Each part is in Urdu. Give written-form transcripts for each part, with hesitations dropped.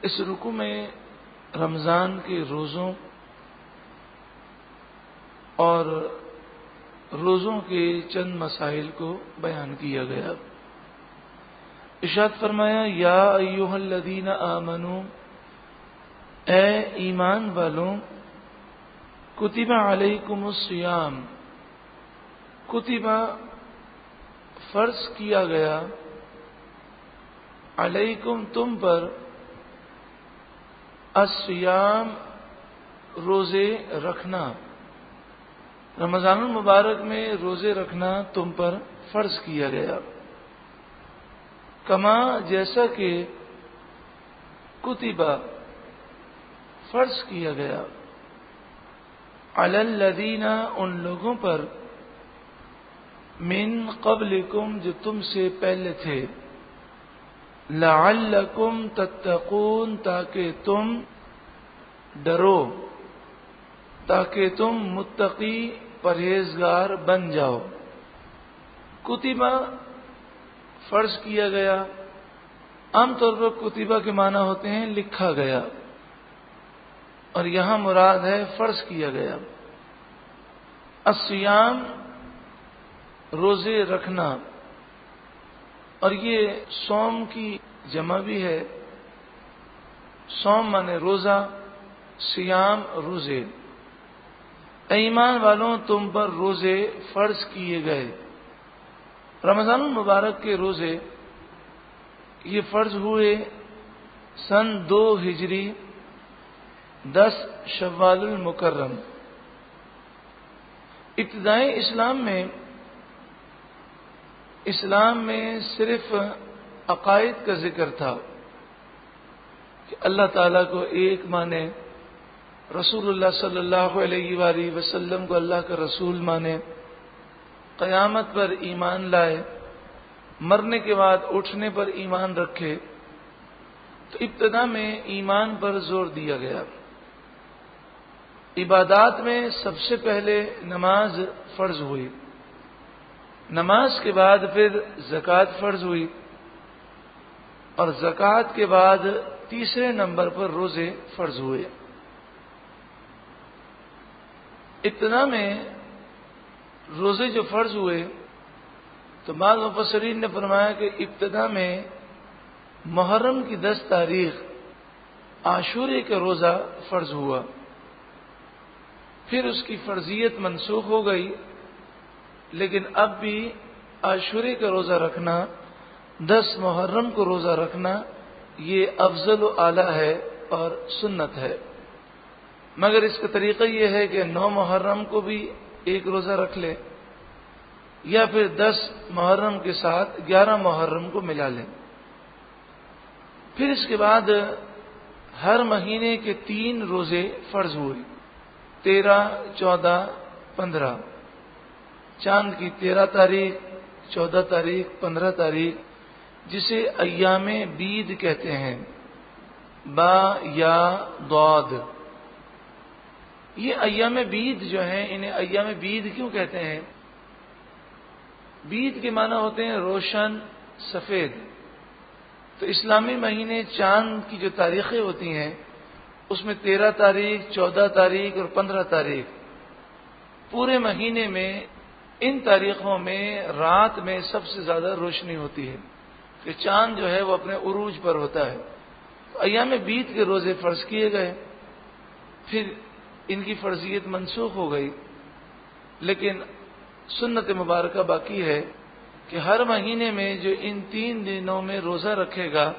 اس رکوع میں رمضان کے روزوں اور روزوں کے چند مسائل کو بیان کیا گیا۔ ارشاد فرمایا یا ایھا الذین آمنوا، اے ایمان والوں، کتب علیکم الصیام، کتب فرض کیا گیا، علیکم تم پر، الصیام روزے رکھنا، رمضان المبارک میں روزے رکھنا تم پر فرض کیا گیا، کما جیسا کہ کتبہ فرض کیا گیا، علی الذین ان لوگوں پر، من قبلکم جو تم سے پہلے تھے، لعلکم تتقون تاکہ تم ڈرو، تاکہ تم متقی پرہیزگار بن جاؤ۔ کتبہ فرض کیا گیا، عام طور پر کتبہ کے معنی ہوتے ہیں لکھا گیا، اور یہاں مراد ہے فرض کیا گیا۔ الصیام روزے رکھنا، اور یہ صوم کی جمع بھی ہے، صوم مانے روزہ، صیام روزے۔ ایمان والوں تم پر روزے فرض کیے گئے۔ رمضان المبارک کے روزے یہ فرض ہوئے سن 2 ہجری 10 شوال المکرم۔ ابتدائی اسلام میں صرف عقائد کا ذکر تھا کہ اللہ تعالیٰ کو ایک مانے، رسول اللہ صلی اللہ علیہ وآلہ وسلم کو اللہ کا رسول مانے، قیامت پر ایمان لائے، مرنے کے بعد اٹھنے پر ایمان رکھے۔ تو ابتدا میں ایمان پر زور دیا گیا۔ عبادات میں سب سے پہلے نماز فرض ہوئی، نماز کے بعد پھر زکوٰۃ فرض ہوئی، اور زکوٰۃ کے بعد تیسرے نمبر پر روزے فرض ہوئے۔ ابتدا میں روزے جو فرض ہوئے تو بعض مفسرین نے فرمایا کہ ابتدا میں محرم کی 10 تاریخ عاشورے کا روزہ فرض ہوا، پھر اس کی فرضیت منسوخ ہو گئی، لیکن اب بھی عاشورے کا روزہ رکھنا، 10 محرم کو روزہ رکھنا، یہ افضل و اعلیٰ ہے اور سنت ہے۔ مگر اس کا طریقہ یہ ہے کہ 9 محرم کو بھی ایک روزہ رکھ لے، یا پھر 10 محرم کے ساتھ 11 محرم کو ملا لیں۔ پھر اس کے بعد ہر مہینے کے 3 روزے فرض ہوئے، 13، 14، 15۔ چاند کی 13 تاریخ، 14 تاریخ، 15 تاریخ، جسے ایام بید کہتے ہیں، با یا ضاد۔ یہ ایام بید جو ہیں، انہیں ایام بید کیوں کہتے ہیں؟ بید کے معنی ہوتے ہیں روشن، سفید۔ تو اسلامی مہینے چاند کی جو تاریخیں ہوتی ہیں، اس میں 13 تاریخ، 14 تاریخ اور 15 تاریخ، پورے مہینے میں ان تاریخوں میں رات میں سب سے زیادہ روشنی ہوتی ہے کہ چاند جو ہے وہ اپنے عروج پر ہوتا ہے۔ تو ایام بید کے روزے فرض کیے گئے، پھر ان کی فرضیت منسوخ ہو گئی، لیکن سنت مبارکہ باقی ہے کہ ہر مہینے میں جو ان 3 دنوں میں روزہ رکھے گا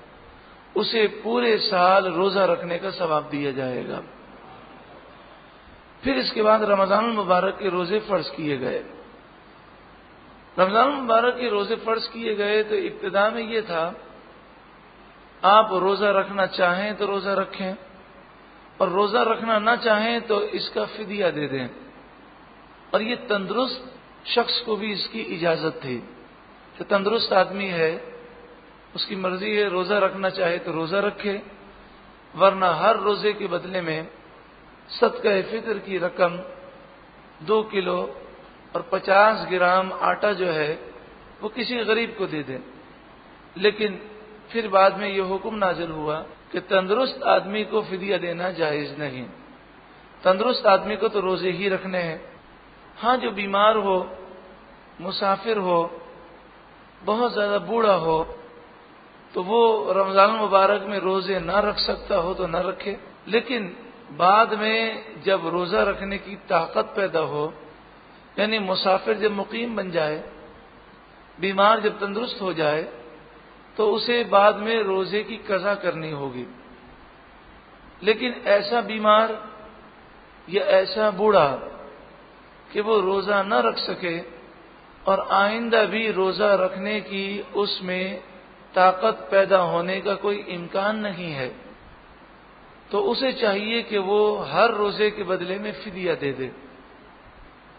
اسے پورے سال روزہ رکھنے کا ثواب دیا جائے گا۔ پھر اس کے بعد رمضان المبارک کے روزے فرض کیے گئے۔ رمضان المبارک کے روزے فرض کیے گئے تو ابتدا میں یہ تھا، آپ روزہ رکھنا چاہیں تو روزہ رکھیں، اور روزہ رکھنا نہ چاہیں تو اس کا فدیہ دے دیں، اور یہ تندرست شخص کو بھی اس کی اجازت تھی کہ تندرست آدمی ہے، اس کی مرضی ہے روزہ رکھنا چاہے تو روزہ رکھے، ورنہ ہر روزے کے بدلے میں صدقہ فطر کی رقم 2 کلو اور 50 گرام آٹا جو ہے وہ کسی غریب کو دے دیں۔ لیکن پھر بعد میں یہ حکم نازل ہوا کہ تندرست آدمی کو فدیہ دینا جائز نہیں. تندرست آدمی کو تو روزے ہی رکھنے ہیں. ہاں جو بیمار ہو، مسافر ہو، بہت زیادہ بوڑھا ہو، تو وہ رمضان المبارک میں روزے نہ رکھ سکتا ہو تو نہ رکھے. لیکن بعد میں جب روزہ رکھنے کی طاقت پیدا ہو، یعنی مسافر جب مقیم بن جائے، بیمار جب تندرست ہو جائے، تو اسے بعد میں روزے کی قضا کرنی ہوگی. لیکن ایسا بیمار یا ایسا بوڑھا کہ وہ روزہ نہ رکھ سکے اور آئندہ بھی روزہ رکھنے کی اس میں طاقت پیدا ہونے کا کوئی امکان نہیں ہے، تو اسے چاہیے کہ وہ ہر روزے کے بدلے میں فدیہ دے دے.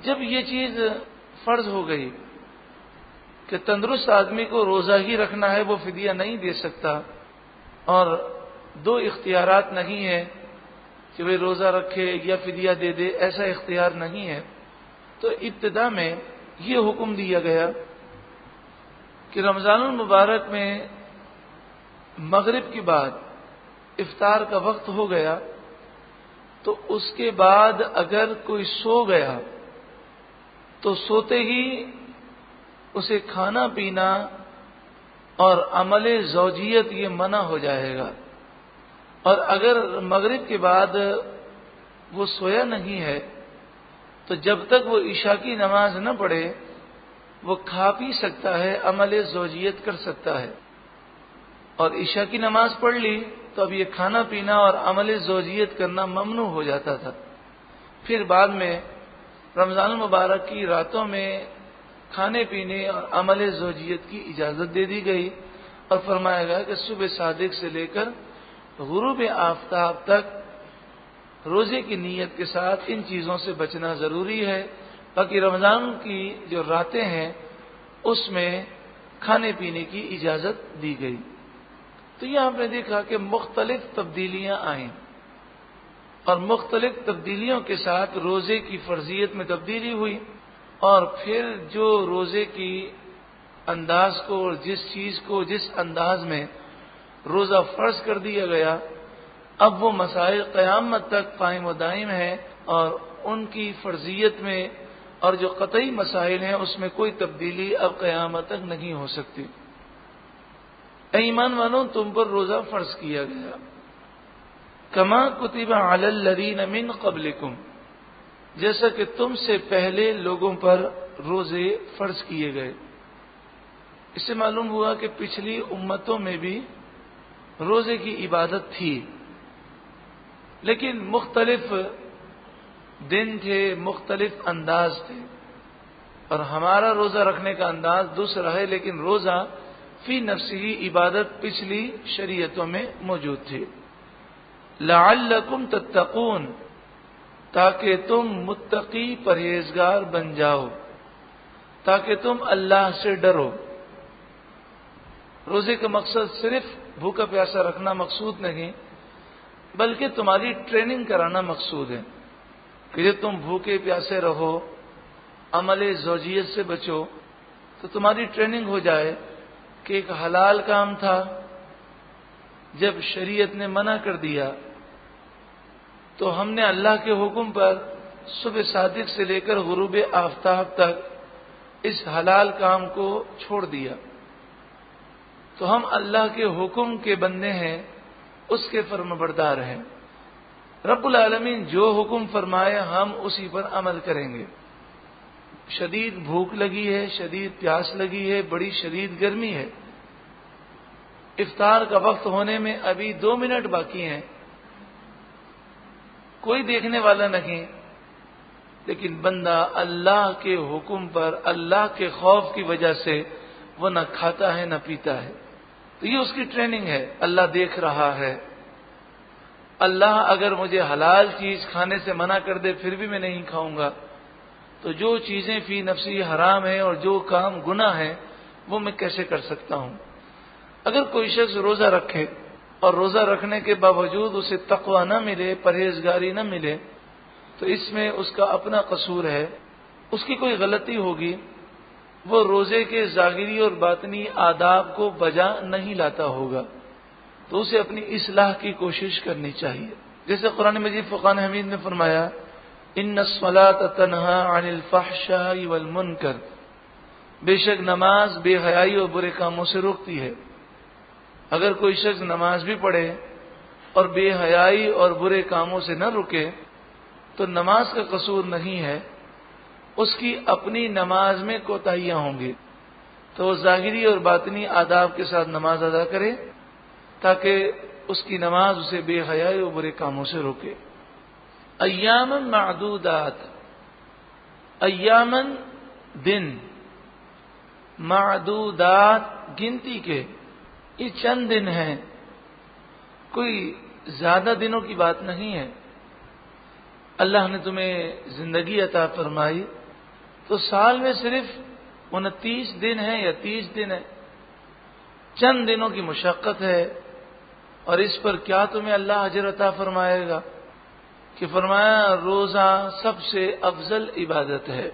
جب یہ چیز فرض ہو گئی کہ تندرست آدمی کو روزہ ہی رکھنا ہے، وہ فدیہ نہیں دے سکتا، اور دو اختیارات نہیں ہیں کہ وہ روزہ رکھے یا فدیہ دے دے، ایسا اختیار نہیں ہے، تو ابتدا میں یہ حکم دیا گیا کہ رمضان المبارک میں مغرب کے بعد افطار کا وقت ہو گیا تو اس کے بعد اگر کوئی سو گیا تو سوتے ہی اسے کھانا پینا اور عمل زوجیت یہ منع ہو جائے گا. اور اگر مغرب کے بعد وہ سویا نہیں ہے تو جب تک وہ عشاء کی نماز نہ پڑھے وہ کھا پی سکتا ہے، عمل زوجیت کر سکتا ہے. اور عشاء کی نماز پڑھ لی تو اب یہ کھانا پینا اور عمل زوجیت کرنا ممنوع ہو جاتا تھا. پھر بعد میں رمضان المبارک کی راتوں میں کھانے پینے اور عمل زوجیت کی اجازت دے دی گئی اور فرمایا گیا کہ صبح صادق سے لے کر غروب آفتاب تک روزے کی نیت کے ساتھ ان چیزوں سے بچنا ضروری ہے. باقی رمضان کی جو راتیں ہیں اس میں کھانے پینے کی اجازت دی گئی. تو یہ آپ نے دیکھا کہ مختلف تبدیلیاں آئیں اور مختلف تبدیلیوں کے ساتھ روزے کی فرضیت میں تبدیلی ہوئی، اور پھر جو روزے کی انداز کو اور جس چیز کو جس انداز میں روزہ فرض کر دیا گیا، اب وہ مسائل قیامت تک قائم و دائم ہیں، اور ان کی فرضیت میں اور جو قطعی مسائل ہیں اس میں کوئی تبدیلی اب قیامت تک نہیں ہو سکتی. اے ایمان والوں، تم پر روزہ فرض کیا گیا کما کتب علی الذین من قبلکم، جیسا کہ تم سے پہلے لوگوں پر روزے فرض کیے گئے. اس سے معلوم ہوا کہ پچھلی امتوں میں بھی روزے کی عبادت تھی، لیکن مختلف دن تھے، مختلف انداز تھے، اور ہمارا روزہ رکھنے کا انداز دوسرا ہے، لیکن روزہ فی نفسی عبادت پچھلی شریعتوں میں موجود تھی. لعلکم تتقون، تاکہ تم متقی پرہیزگار بن جاؤ، تاکہ تم اللہ سے ڈرو. روزے کا مقصد صرف بھوکا پیاسا رکھنا مقصود نہیں، بلکہ تمہاری ٹریننگ کرانا مقصود ہے کہ جب تم بھوکے پیاسے رہو، عمل زوجیت سے بچو، تو تمہاری ٹریننگ ہو جائے کہ ایک حلال کام تھا، جب شریعت نے منع کر دیا تو ہم نے اللہ کے حکم پر صبح صادق سے لے کر غروب آفتاب تک اس حلال کام کو چھوڑ دیا. تو ہم اللہ کے حکم کے بندے ہیں، اس کے فرمانبردار ہیں. رب العالمین جو حکم فرمائے ہم اسی پر عمل کریں گے. شدید بھوک لگی ہے، شدید پیاس لگی ہے، بڑی شدید گرمی ہے، افطار کا وقت ہونے میں ابھی 2 منٹ باقی ہیں، کوئی دیکھنے والا نہیں، لیکن بندہ اللہ کے حکم پر اللہ کے خوف کی وجہ سے وہ نہ کھاتا ہے نہ پیتا ہے. تو یہ اس کی ٹریننگ ہے. اللہ دیکھ رہا ہے، اللہ اگر مجھے حلال چیز کھانے سے منع کر دے پھر بھی میں نہیں کھاؤں گا، تو جو چیزیں فی نفسی حرام ہیں اور جو کام گناہ ہیں وہ میں کیسے کر سکتا ہوں. اگر کوئی شخص روزہ رکھے اور روزہ رکھنے کے باوجود اسے تقوی نہ ملے، پرہیزگاری نہ ملے، تو اس میں اس کا اپنا قصور ہے، اس کی کوئی غلطی ہوگی، وہ روزے کے ظاہری اور باطنی آداب کو بجا نہیں لاتا ہوگا. تو اسے اپنی اصلاح کی کوشش کرنی چاہیے. جیسے قرآن مجید فرقان حمید میں فرمایا ان الصلاۃ تنہی عن الفحشاء والمنکر، بے شک نماز بے حیائی اور برے کاموں سے روکتی ہے. اگر کوئی شخص نماز بھی پڑھے اور بے حیائی اور برے کاموں سے نہ رکے تو نماز کا قصور نہیں ہے، اس کی اپنی نماز میں کوتاہیاں ہوں گی. تو وہ ظاہری اور باطنی آداب کے ساتھ نماز ادا کرے تاکہ اس کی نماز اسے بے حیائی اور برے کاموں سے روکے. ایامن معدودات، ایامن دن، معدودات گنتی کے، یہ چند دن ہیں، کوئی زیادہ دنوں کی بات نہیں ہے. اللہ نے تمہیں زندگی عطا فرمائی تو سال میں صرف 29 دن ہے یا 30 دن ہے، چند دنوں کی مشقت ہے، اور اس پر کیا تمہیں اللہ اجر عطا فرمائے گا؟ کہ فرمایا روزہ سب سے افضل عبادت ہے،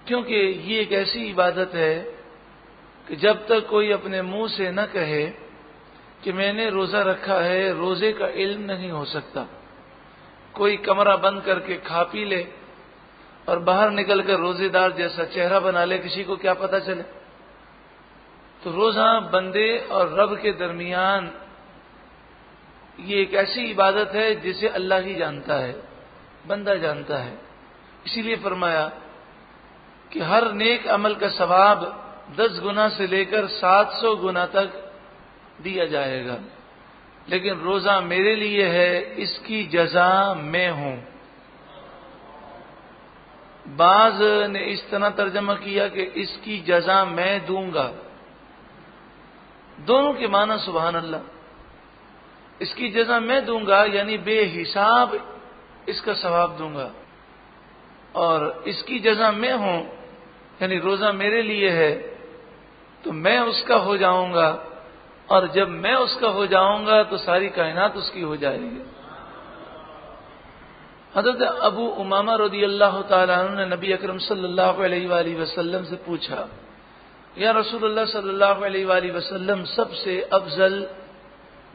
کیونکہ یہ ایک ایسی عبادت ہے کہ جب تک کوئی اپنے منہ سے نہ کہے کہ میں نے روزہ رکھا ہے، روزے کا علم نہیں ہو سکتا. کوئی کمرہ بند کر کے کھا پی لے اور باہر نکل کر روزے دار جیسا چہرہ بنا لے، کسی کو کیا پتہ چلے؟ تو روزہ بندے اور رب کے درمیان یہ ایک ایسی عبادت ہے جسے اللہ ہی جانتا ہے، بندہ جانتا ہے. اسی لیے فرمایا کہ ہر نیک عمل کا ثواب 10 گنا سے لے کر 700 گنا تک دیا جائے گا، لیکن روزہ میرے لیے ہے، اس کی جزا میں ہوں. بعض نے اس طرح ترجمہ کیا کہ اس کی جزا میں دوں گا. دونوں کے معنی سبحان اللہ. اس کی جزا میں دوں گا یعنی بے حساب اس کا ثواب دوں گا، اور اس کی جزا میں ہوں یعنی روزہ میرے لیے ہے تو میں اس کا ہو جاؤں گا، اور جب میں اس کا ہو جاؤں گا تو ساری کائنات اس کی ہو جائے گی. حضرت ابو امامہ رضی اللہ تعالیٰ عنہ نے نبی اکرم صلی اللہ علیہ وآلہ وسلم سے پوچھا یا رسول اللہ صلی اللہ علیہ وآلہ وسلم سب سے افضل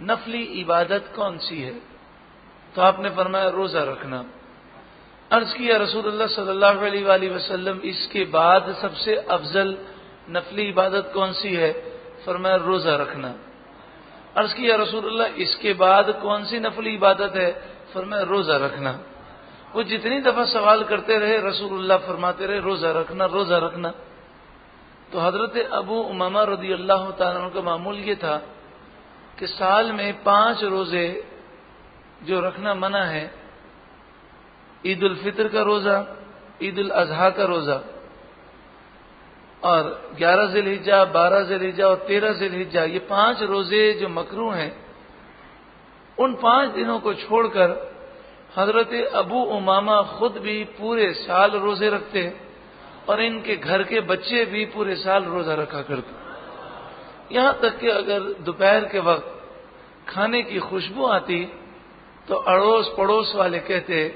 نفلی عبادت کون سی ہے؟ تو آپ نے فرمایا روزہ رکھنا. عرض کیا رسول اللہ صلی اللہ علیہ وآلہ وسلم اس کے بعد سب سے افضل نفلی عبادت کون سی ہے؟ فرمایا روزہ رکھنا. عرض کیا رسول اللہ اس کے بعد کون سی نفلی عبادت ہے؟ فرمایا روزہ رکھنا. وہ جتنی دفعہ سوال کرتے رہے رسول اللہ فرماتے رہے روزہ رکھنا روزہ رکھنا. تو حضرت ابو امامہ رضی اللہ تعالیٰ عنہ کا معمول یہ تھا کہ سال میں 5 روزے جو رکھنا منع ہے، عید الفطر کا روزہ، عید الاضحیٰ کا روزہ، اور 11 ذی الحجہ، 12 ذی الحجہ اور 13 ذی الحجہ، یہ 5 روزے جو مکروہ ہیں، ان 5 دنوں کو چھوڑ کر حضرت ابو امامہ خود بھی پورے سال روزے رکھتے اور ان کے گھر کے بچے بھی پورے سال روزہ رکھا کرتے. یہاں تک کہ اگر دوپہر کے وقت کھانے کی خوشبو آتی تو اڑوس پڑوس والے کہتے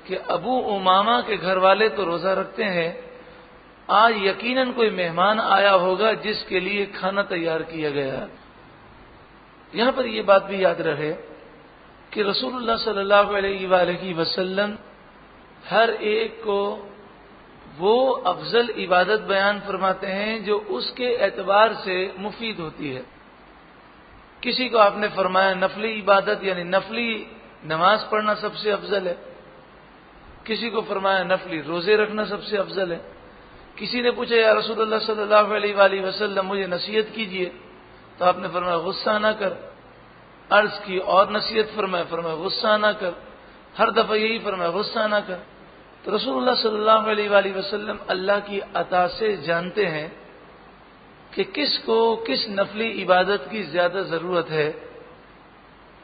کہ ابو امامہ کے گھر والے تو روزہ رکھتے ہیں، آج یقیناً کوئی مہمان آیا ہوگا جس کے لیے کھانا تیار کیا گیا. یہاں پر یہ بات بھی یاد رہے کہ رسول اللہ صلی اللہ علیہ وآلہ وسلم ہر ایک کو وہ افضل عبادت بیان فرماتے ہیں جو اس کے اعتبار سے مفید ہوتی ہے. کسی کو آپ نے فرمایا نفلی عبادت یعنی نفلی نماز پڑھنا سب سے افضل ہے، کسی کو فرمایا نفلی روزے رکھنا سب سے افضل ہے. کسی نے پوچھا یا رسول اللہ صلی اللہ علیہ وآلہ وسلم مجھے نصیحت کیجیے، تو آپ نے فرمایا غصہ نہ کر. عرض کی اور نصیحت فرمایا غصہ نہ کر. ہر دفعہ یہی فرمایا غصہ نہ کر. تو رسول اللہ صلی اللہ علیہ وآلہ وسلم اللہ کی عطا سے جانتے ہیں کہ کس کو کس نفلی عبادت کی زیادہ ضرورت ہے.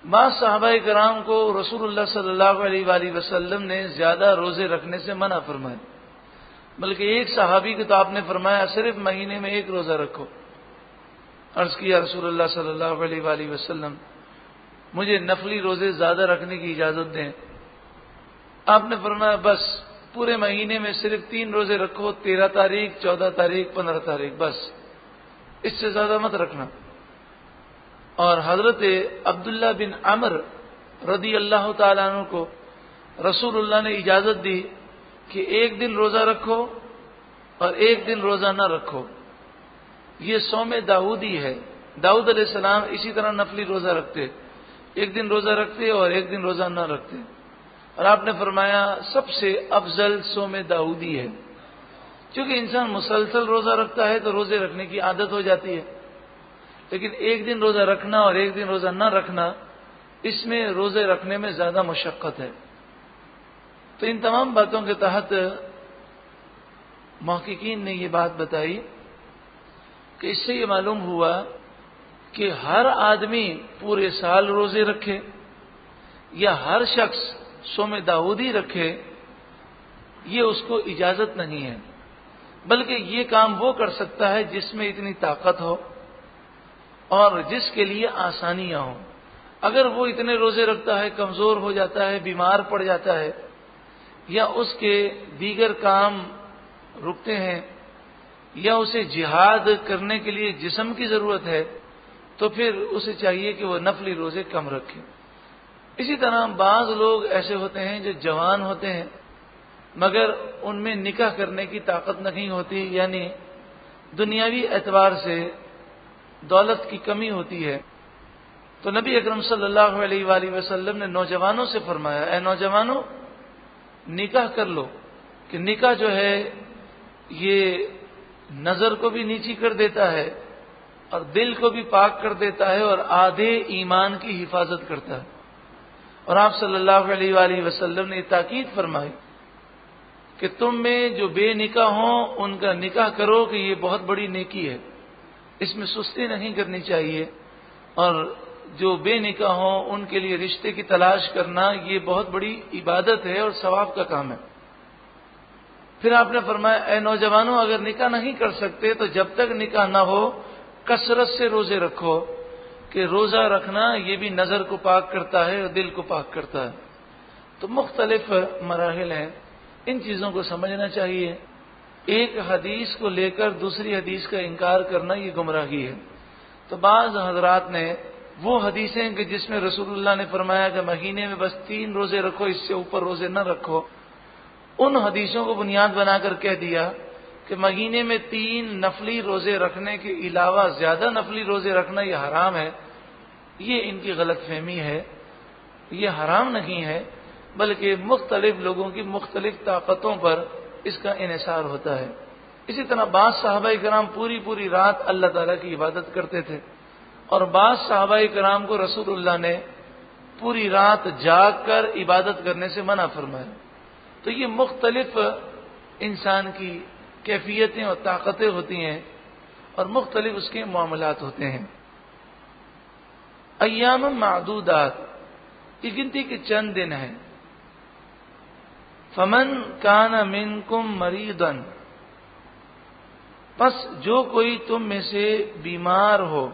بعض صحابہ کرام کو رسول اللہ صلی اللہ علیہ وآلہ وسلم نے زیادہ روزے رکھنے سے منع فرمایا، بلکہ ایک صحابی کو تو آپ نے فرمایا صرف مہینے میں 1 روزہ رکھو. عرض کیا رسول اللہ صلی اللہ علیہ وآلہ وسلم مجھے نفلی روزے زیادہ رکھنے کی اجازت دیں. آپ نے فرمایا بس پورے مہینے میں صرف 3 روزے رکھو، 13 تاریخ، 14 تاریخ، 15 تاریخ، بس اس سے زیادہ مت رکھنا. اور حضرت عبداللہ بن عمر رضی اللہ تعالیٰ عنہ کو رسول اللہ نے اجازت دی کہ ایک دن روزہ رکھو اور ایک دن روزہ نہ رکھو. یہ صوم داؤدی ہے. داؤد علیہ السلام اسی طرح نفلی روزہ رکھتے، ایک دن روزہ رکھتے اور ایک دن روزہ نہ رکھتے. اور آپ نے فرمایا سب سے افضل صوم داؤدی ہے. کیونکہ انسان مسلسل روزہ رکھتا ہے تو روزے رکھنے کی عادت ہو جاتی ہے، لیکن ایک دن روزہ رکھنا اور ایک دن روزہ نہ رکھنا، اس میں روزے رکھنے میں زیادہ مشقت ہے. تو ان تمام باتوں کے تحت محققین نے یہ بات بتائی کہ اس سے یہ معلوم ہوا کہ ہر آدمی پورے سال روزے رکھے یا ہر شخص صوم داؤدی رکھے، یہ اس کو اجازت نہیں ہے، بلکہ یہ کام وہ کر سکتا ہے جس میں اتنی طاقت ہو اور جس کے لیے آسانیاں ہوں. اگر وہ اتنے روزے رکھتا ہے، کمزور ہو جاتا ہے، بیمار پڑ جاتا ہے، یا اس کے دیگر کام رکتے ہیں، یا اسے جہاد کرنے کے لیے جسم کی ضرورت ہے، تو پھر اسے چاہیے کہ وہ نفلی روزے کم رکھے. اسی طرح بعض لوگ ایسے ہوتے ہیں جو جوان ہوتے ہیں مگر ان میں نکاح کرنے کی طاقت نہیں ہوتی، یعنی دنیاوی اعتبار سے دولت کی کمی ہوتی ہے. تو نبی اکرم صلی اللہ علیہ وآلہ وسلم نے نوجوانوں سے فرمایا، اے نوجوانوں نکاح کر لو، کہ نکاح جو ہے یہ نظر کو بھی نیچی کر دیتا ہے اور دل کو بھی پاک کر دیتا ہے اور آدھے ایمان کی حفاظت کرتا ہے. اور آپ صلی اللہ علیہ وآلہ وسلم نے تاکید فرمائی کہ تم میں جو بے نکاح ہوں ان کا نکاح کرو، کہ یہ بہت بڑی نیکی ہے، اس میں سستی نہیں کرنی چاہیے. اور جو بے نکاح ہوں ان کے لیے رشتے کی تلاش کرنا یہ بہت بڑی عبادت ہے اور ثواب کا کام ہے. پھر آپ نے فرمایا اے نوجوانوں اگر نکاح نہیں کر سکتے تو جب تک نکاح نہ ہو کثرت سے روزے رکھو، کہ روزہ رکھنا یہ بھی نظر کو پاک کرتا ہے اور دل کو پاک کرتا ہے. تو مختلف مراحل ہیں، ان چیزوں کو سمجھنا چاہیے. ایک حدیث کو لے کر دوسری حدیث کا انکار کرنا یہ گمراہی ہے. تو بعض حضرات نے وہ حدیثیں کہ جس میں رسول اللہ نے فرمایا کہ مہینے میں بس 3 روزے رکھو، اس سے اوپر روزے نہ رکھو، ان حدیثوں کو بنیاد بنا کر کہہ دیا کہ مہینے میں 3 نفلی روزے رکھنے کے علاوہ زیادہ نفلی روزے رکھنا یہ حرام ہے. یہ ان کی غلط فہمی ہے. یہ حرام نہیں ہے، بلکہ مختلف لوگوں کی مختلف طاقتوں پر اس کا انحصار ہوتا ہے. اسی طرح بعض صحابہ کرام پوری رات اللہ تعالیٰ کی عبادت کرتے تھے، اور بعض صحابہ کرام کو رسول اللہ نے پوری رات جاگ کر عبادت کرنے سے منع فرمایا. تو یہ مختلف انسان کی کیفیتیں اور طاقتیں ہوتی ہیں اور مختلف اس کے معاملات ہوتے ہیں. ایام معدودات، یہ گنتی کے چند دن ہیں. فمن کان منکم مریضا، پس جو کوئی تم میں سے بیمار ہو،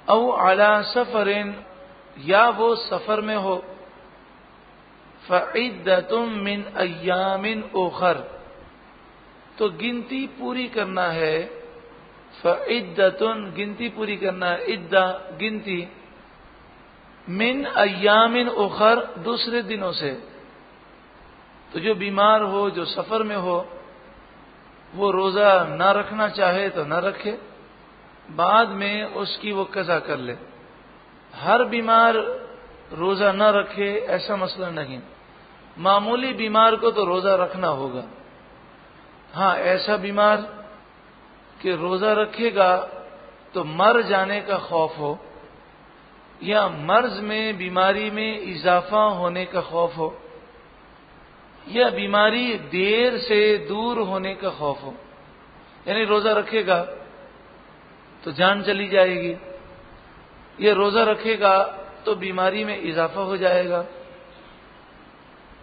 او علی سفر، یا وہ سفر میں ہو، فعدۃ من ایام اخر، تو گنتی پوری کرنا ہے. فعدۃ گنتی پوری کرنا ہے، عدہ گنتی، من ایام اخر دوسرے دنوں سے. تو جو بیمار ہو، جو سفر میں ہو، وہ روزہ نہ رکھنا چاہے تو نہ رکھے، بعد میں اس کی وہ قضا کر لے. ہر بیمار روزہ نہ رکھے ایسا مسئلہ نہیں. معمولی بیمار کو تو روزہ رکھنا ہوگا. ہاں ایسا بیمار کہ روزہ رکھے گا تو مر جانے کا خوف ہو، یا مرض میں بیماری میں اضافہ ہونے کا خوف ہو، یا بیماری دیر سے دور ہونے کا خوف ہو، یعنی روزہ رکھے گا تو جان چلی جائے گی، یا روزہ رکھے گا تو بیماری میں اضافہ ہو جائے گا.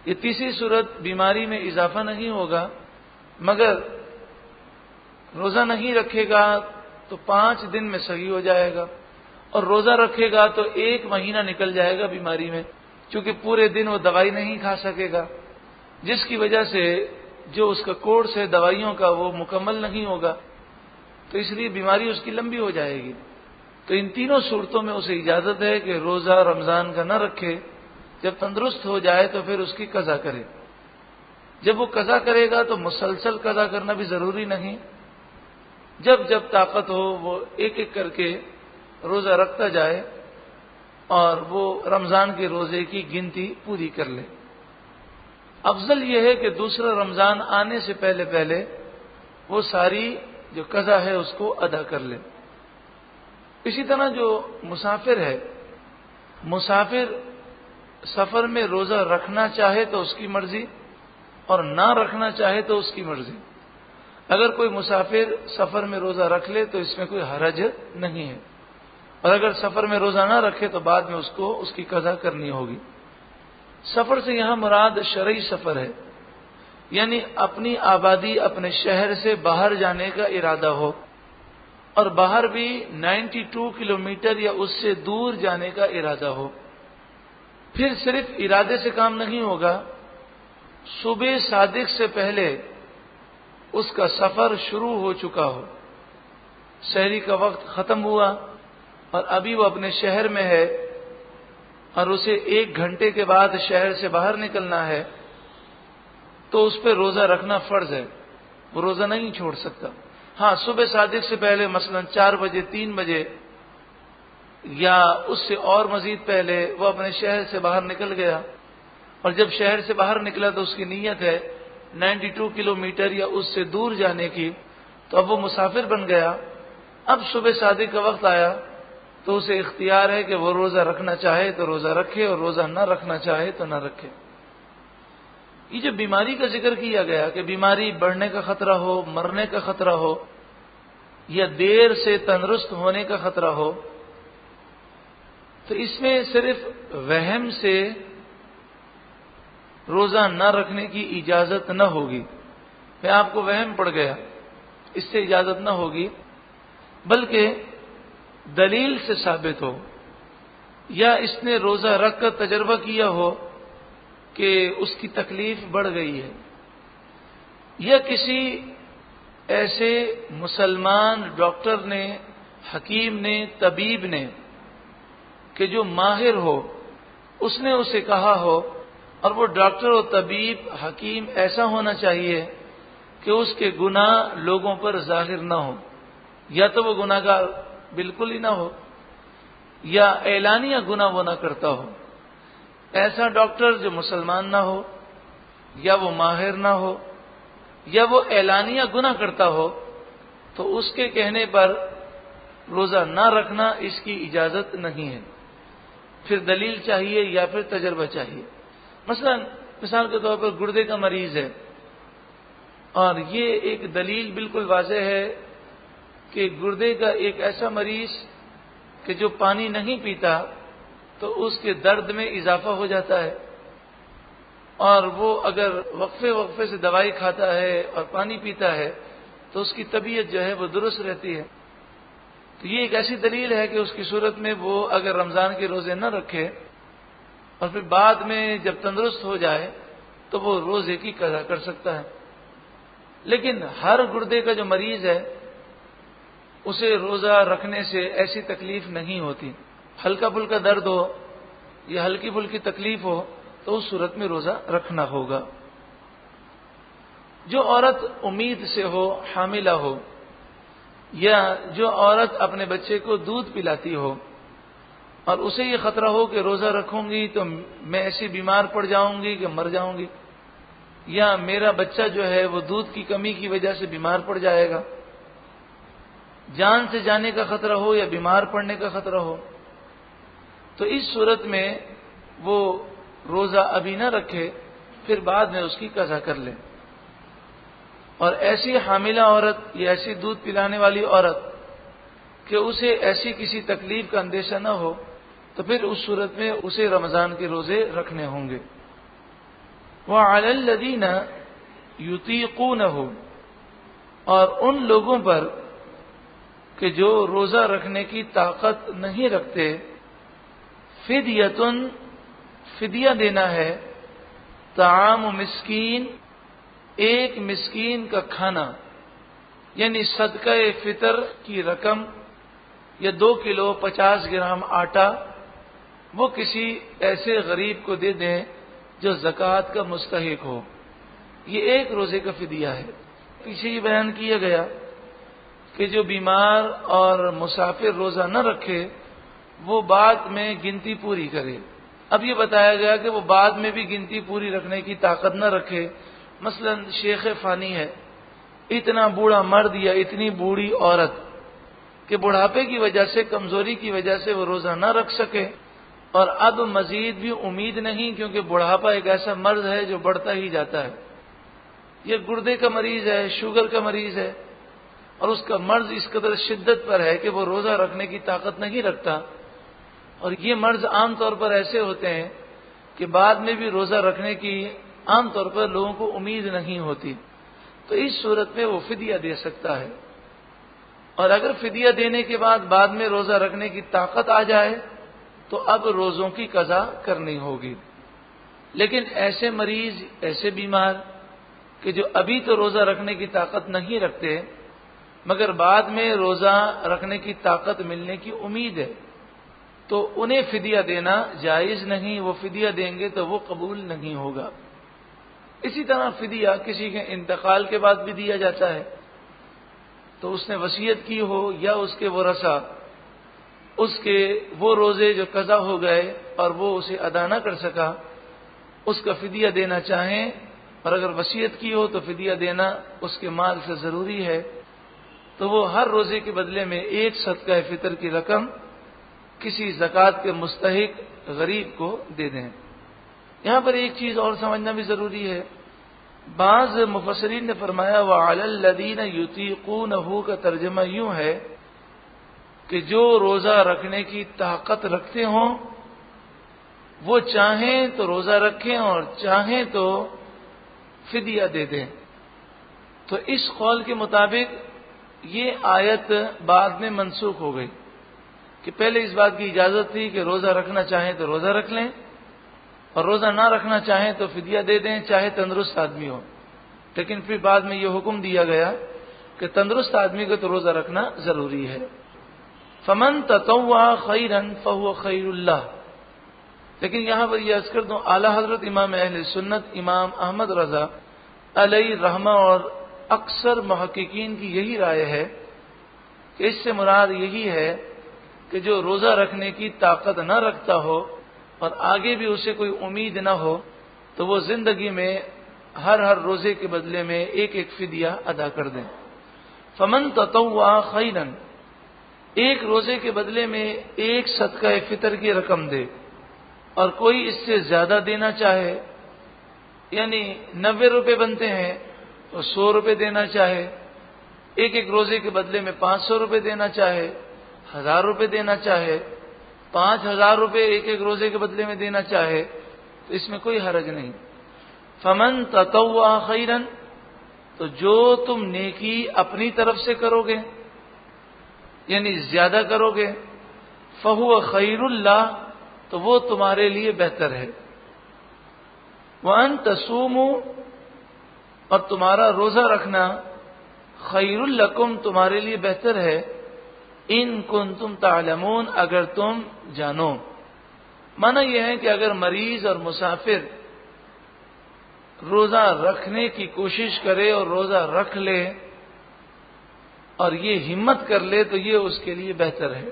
یہ تیسری صورت بیماری میں اضافہ نہیں ہوگا، مگر روزہ نہیں رکھے گا تو 5 دن میں صحیح ہو جائے گا، اور روزہ رکھے گا تو 1 مہینہ نکل جائے گا بیماری میں، چونکہ پورے دن وہ دوائی نہیں کھا سکے گا، جس کی وجہ سے جو اس کا کورس ہے دوائیوں کا وہ مکمل نہیں ہوگا، تو اس لیے بیماری اس کی لمبی ہو جائے گی. تو ان تینوں صورتوں میں اسے اجازت ہے کہ روزہ رمضان کا نہ رکھے، جب تندرست ہو جائے تو پھر اس کی قضا کرے۔ جب وہ قضا کرے گا تو مسلسل قضا کرنا بھی ضروری نہیں، جب جب طاقت ہو وہ ایک ایک کر کے روزہ رکھتا جائے اور وہ رمضان کے روزے کی گنتی پوری کر لے۔ افضل یہ ہے کہ دوسرا رمضان آنے سے پہلے پہلے وہ ساری جو قضا ہے اس کو ادا کر لے۔ اسی طرح جو مسافر ہے، مسافر سفر میں روزہ رکھنا چاہے تو اس کی مرضی اور نہ رکھنا چاہے تو اس کی مرضی۔ اگر کوئی مسافر سفر میں روزہ رکھ لے تو اس میں کوئی حرج نہیں ہے، اور اگر سفر میں روزہ نہ رکھے تو بعد میں اس کو اس کی قضا کرنی ہوگی۔ سفر سے یہاں مراد شرعی سفر ہے، یعنی اپنی آبادی اپنے شہر سے باہر جانے کا ارادہ ہو، اور باہر بھی 92 کلومیٹر یا اس سے دور جانے کا ارادہ ہو۔ پھر صرف ارادے سے کام نہیں ہوگا، صبح صادق سے پہلے اس کا سفر شروع ہو چکا ہو، سحری کا وقت ختم ہوا اور ابھی وہ اپنے شہر میں ہے اور اسے 1 گھنٹے کے بعد شہر سے باہر نکلنا ہے، تو اس پہ روزہ رکھنا فرض ہے، وہ روزہ نہیں چھوڑ سکتا۔ ہاں، صبح صادق سے پہلے مثلا 4 بجے 3 بجے یا اس سے اور مزید پہلے وہ اپنے شہر سے باہر نکل گیا، اور جب شہر سے باہر نکلا تو اس کی نیت ہے 92 کلومیٹر یا اس سے دور جانے کی، تو اب وہ مسافر بن گیا۔ اب صبح صادق کا وقت آیا تو اسے اختیار ہے کہ وہ روزہ رکھنا چاہے تو روزہ رکھے اور روزہ نہ رکھنا چاہے تو نہ رکھے۔ یہ جو بیماری کا ذکر کیا گیا کہ بیماری بڑھنے کا خطرہ ہو، مرنے کا خطرہ ہو، یا دیر سے تندرست ہونے کا خطرہ ہو، تو اس میں صرف وہم سے روزہ نہ رکھنے کی اجازت نہ ہوگی کہ آپ کو وہم پڑ گیا، اس سے اجازت نہ ہوگی، بلکہ دلیل سے ثابت ہو، یا اس نے روزہ رکھ کر تجربہ کیا ہو کہ اس کی تکلیف بڑھ گئی ہے، یا کسی ایسے مسلمان ڈاکٹر نے، حکیم نے، طبیب نے کہ جو ماہر ہو، اس نے اسے کہا ہو، اور وہ ڈاکٹر و طبیب حکیم ایسا ہونا چاہیے کہ اس کے گناہ لوگوں پر ظاہر نہ ہو، یا تو وہ گناہ گار بالکل ہی نہ ہو، یا اعلانیہ گناہ وہ نہ کرتا ہو۔ ایسا ڈاکٹر جو مسلمان نہ ہو، یا وہ ماہر نہ ہو، یا وہ اعلانیہ گناہ کرتا ہو، تو اس کے کہنے پر روزہ نہ رکھنا اس کی اجازت نہیں ہے، پھر دلیل چاہیے یا پھر تجربہ چاہیے۔ مثال کے طور پر گردے کا مریض ہے، اور یہ ایک دلیل بالکل واضح ہے کہ گردے کا ایک ایسا مریض کہ جو پانی نہیں پیتا تو اس کے درد میں اضافہ ہو جاتا ہے، اور وہ اگر وقفے وقفے سے دوائی کھاتا ہے اور پانی پیتا ہے تو اس کی طبیعت جو ہے وہ درست رہتی ہے۔ تو یہ ایک ایسی دلیل ہے کہ اس کی صورت میں وہ اگر رمضان کے روزے نہ رکھے اور پھر بعد میں جب تندرست ہو جائے تو وہ روزے کی قضا کر سکتا ہے۔ لیکن ہر گردے کا جو مریض ہے اسے روزہ رکھنے سے ایسی تکلیف نہیں ہوتی، ہلکا پھلکا درد ہو یا ہلکی پھلکی تکلیف ہو تو اس صورت میں روزہ رکھنا ہوگا۔ جو عورت امید سے ہو، حاملہ ہو، یا جو عورت اپنے بچے کو دودھ پلاتی ہو اور اسے یہ خطرہ ہو کہ روزہ رکھوں گی تو میں ایسی بیمار پڑ جاؤں گی کہ مر جاؤں گی، یا میرا بچہ جو ہے وہ دودھ کی کمی کی وجہ سے بیمار پڑ جائے گا، جان سے جانے کا خطرہ ہو یا بیمار پڑنے کا خطرہ ہو، تو اس صورت میں وہ روزہ ابھی نہ رکھے، پھر بعد میں اس کی قضا کر لے۔ اور ایسی حاملہ عورت یا ایسی دودھ پلانے والی عورت کہ اسے ایسی کسی تکلیف کا اندیشہ نہ ہو تو پھر اس صورت میں اسے رمضان کے روزے رکھنے ہوں گے۔ وَعَلَى الَّذِينَ يُطِيقُونَهُ، اور ان لوگوں پر کہ جو روزہ رکھنے کی طاقت نہیں رکھتے، فدیۃ، فدیہ دینا ہے، طعام مسکین، ایک مسکین کا کھانا، یعنی صدقہ فطر کی رقم یا 2 کلو 50 گرام آٹا وہ کسی ایسے غریب کو دے دیں جو زکوٰۃ کا مستحق ہو. یہ ایک روزے کا فدیہ ہے. پیچھے یہ بیان کیا گیا کہ جو بیمار اور مسافر روزہ نہ رکھے وہ بعد میں گنتی پوری کرے. اب یہ بتایا گیا کہ وہ بعد میں بھی گنتی پوری رکھنے کی طاقت نہ رکھے. مثلا شیخ فانی ہے، اتنا بوڑھا مرد یا اتنی بوڑھی عورت کہ بڑھاپے کی وجہ سے، کمزوری کی وجہ سے وہ روزہ نہ رکھ سکے، اور اب مزید بھی امید نہیں، کیونکہ بڑھاپا ایک ایسا مرض ہے جو بڑھتا ہی جاتا ہے. یہ گردے کا مریض ہے، شوگر کا مریض ہے، اور اس کا مرض اس قدر شدت پر ہے کہ وہ روزہ رکھنے کی طاقت نہیں رکھتا. اور یہ مرض عام طور پر ایسے ہوتے ہیں کہ بعد میں بھی روزہ رکھنے کی عام طور پر لوگوں کو امید نہیں ہوتی. تو اس صورت میں وہ فدیہ دے سکتا ہے. اور اگر فدیہ دینے کے بعد میں روزہ رکھنے کی طاقت آ جائے تو اب روزوں کی قضا کرنی ہوگی. لیکن ایسے مریض، ایسے بیمار کہ جو ابھی تو روزہ رکھنے کی طاقت نہیں رکھتے مگر بعد میں روزہ رکھنے کی طاقت ملنے کی امید ہے، تو انہیں فدیہ دینا جائز نہیں. وہ فدیہ دیں گے تو وہ قبول نہیں ہوگا. اسی طرح فدیہ کسی کے انتقال کے بعد بھی دیا جاتا ہے. تو اس نے وصیت کی ہو یا اس کے ورثہ اس کے وہ روزے جو قضا ہو گئے اور وہ اسے ادا نہ کر سکا، اس کا فدیہ دینا چاہیں، اور اگر وصیت کی ہو تو فدیہ دینا اس کے مال سے ضروری ہے، تو وہ ہر روزے کے بدلے میں ایک صدقہ فطر کی رقم کسی زکوٰۃ کے مستحق غریب کو دے دیں. یہاں پر ایک چیز اور سمجھنا بھی ضروری ہے. بعض مفسرین نے فرمایا وَعَلَى الَّذِينَ يُطِيقُونَهُ کا ترجمہ یوں ہے کہ جو روزہ رکھنے کی طاقت رکھتے ہوں وہ چاہیں تو روزہ رکھیں اور چاہیں تو فدیہ دے دیں. تو اس قول کے مطابق یہ آیت بعد میں منسوخ ہو گئی کہ پہلے اس بات کی اجازت تھی کہ روزہ رکھنا چاہیں تو روزہ رکھ لیں اور روزہ نہ رکھنا چاہیں تو فدیہ دے دیں، چاہے تندرست آدمی ہو. لیکن پھر بعد میں یہ حکم دیا گیا کہ تندرست آدمی کو تو روزہ رکھنا ضروری ہے. فمن تطوع خیرا فهو خیر اللہ. لیکن یہاں پر یہ عرض کر دوں، اعلیٰ حضرت امام اہل سنت امام احمد رضا علیہ رحمہ اور اکثر محققین کی یہی رائے ہے کہ اس سے مراد یہی ہے کہ جو روزہ رکھنے کی طاقت نہ رکھتا ہو اور آگے بھی اسے کوئی امید نہ ہو تو وہ زندگی میں ہر روزے کے بدلے میں ایک ایک فدیہ ادا کر دیں. فمن تطوع خیرا، ایک روزے کے بدلے میں ایک صدقہ فطر کی رقم دے، اور کوئی اس سے زیادہ دینا چاہے، یعنی 90 روپے بنتے ہیں تو 100 روپے دینا چاہے، ایک ایک روزے کے بدلے میں 500 روپے دینا چاہے، 1000 روپے دینا چاہے، 5000 روپے ایک ایک روزے کے بدلے میں دینا چاہے، تو اس میں کوئی حرج نہیں. فمن تطوع خیرا، تو جو تم نیکی اپنی طرف سے کرو گے یعنی زیادہ کرو گے، فہو خیر اللہ، تو وہ تمہارے لیے بہتر ہے. وَأَن تَصُومُوا، اور تمہارا روزہ رکھنا، خیر لکم، تمہارے لیے بہتر ہے، ان کنتم تعلمون، اگر تم جانو. معنی یہ ہے کہ اگر مریض اور مسافر روزہ رکھنے کی کوشش کرے اور روزہ رکھ لے اور یہ ہمت کر لے تو یہ اس کے لیے بہتر ہے.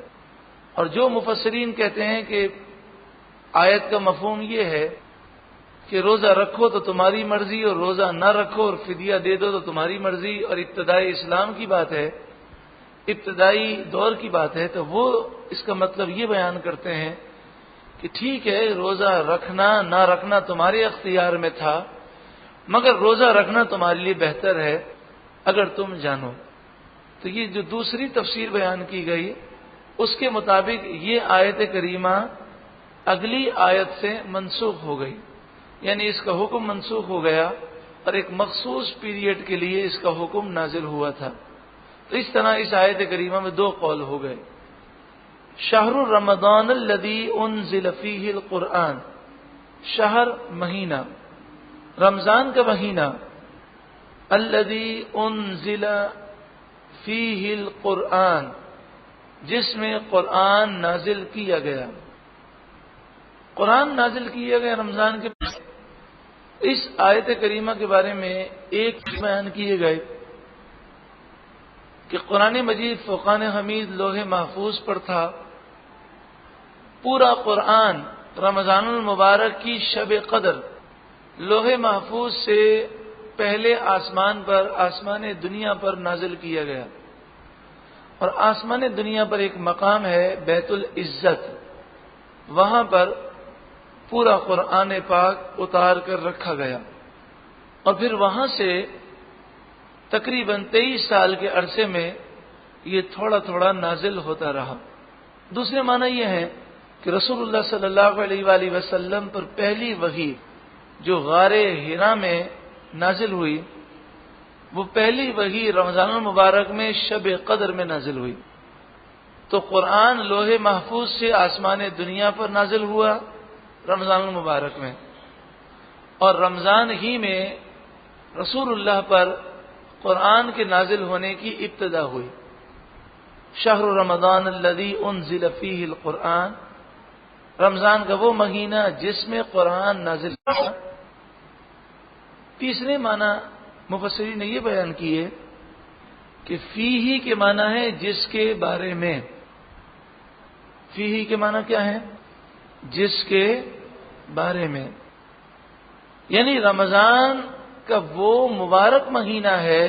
اور جو مفسرین کہتے ہیں کہ آیت کا مفہوم یہ ہے کہ روزہ رکھو تو تمہاری مرضی اور روزہ نہ رکھو اور فدیہ دے دو تو تمہاری مرضی، اور ابتدائی اسلام کی بات ہے، ابتدائی دور کی بات ہے، تو وہ اس کا مطلب یہ بیان کرتے ہیں کہ ٹھیک ہے روزہ رکھنا نہ رکھنا تمہارے اختیار میں تھا، مگر روزہ رکھنا تمہارے لیے بہتر ہے اگر تم جانو. تو یہ جو دوسری تفسیر بیان کی گئی اس کے مطابق یہ آیت کریمہ اگلی آیت سے منسوخ ہو گئی، یعنی اس کا حکم منسوخ ہو گیا اور ایک مخصوص پیریڈ کے لیے اس کا حکم نازل ہوا تھا. تو اس طرح اس آیت کریمہ میں 2 قول ہو گئے. شہر رمضان الذی انزل فیہ القرآن، شہر مہینہ، رمضان کا مہینہ، الذی انزل فیہ القرآن، جس میں قرآن نازل کیا گیا۔ قرآن نازل کیا گیا رمضان کے بعد۔ اس آیت کریمہ کے بارے میں ایک بیان کیے گئے کہ قرآن مجید فرقان حمید لوح محفوظ پر تھا۔ پورا قرآن رمضان المبارک کی شب قدر لوح محفوظ سے پہلے آسمان پر، آسمان دنیا پر نازل کیا گیا، اور آسمان دنیا پر ایک مقام ہے بیت العزت، وہاں پر پورا قرآن پاک اتار کر رکھا گیا، اور پھر وہاں سے تقریباً 23 سال کے عرصے میں یہ تھوڑا تھوڑا نازل ہوتا رہا۔ دوسرے معنی یہ ہے کہ رسول اللہ صلی اللہ علیہ وآلہ وسلم پر پہلی وحی جو غار حرا میں نازل ہوئی، وہ پہلی وحی رمضان المبارک میں شب قدر میں نازل ہوئی۔ تو قرآن لوح محفوظ سے آسمان دنیا پر نازل ہوا رمضان المبارک میں، اور رمضان ہی میں رسول اللہ پر قرآن کے نازل ہونے کی ابتدا ہوئی۔ شہر رمضان الذی انزل فیہ القرآن، رمضان کا وہ مہینہ جس میں قرآن نازل ہوا۔ تیسرے معنی مفسرین نے یہ بیان کیے کہ فیہ کے معنی ہے جس کے بارے میں۔ فیہ کے معنی کیا ہے؟ جس کے بارے میں، یعنی رمضان کا وہ مبارک مہینہ ہے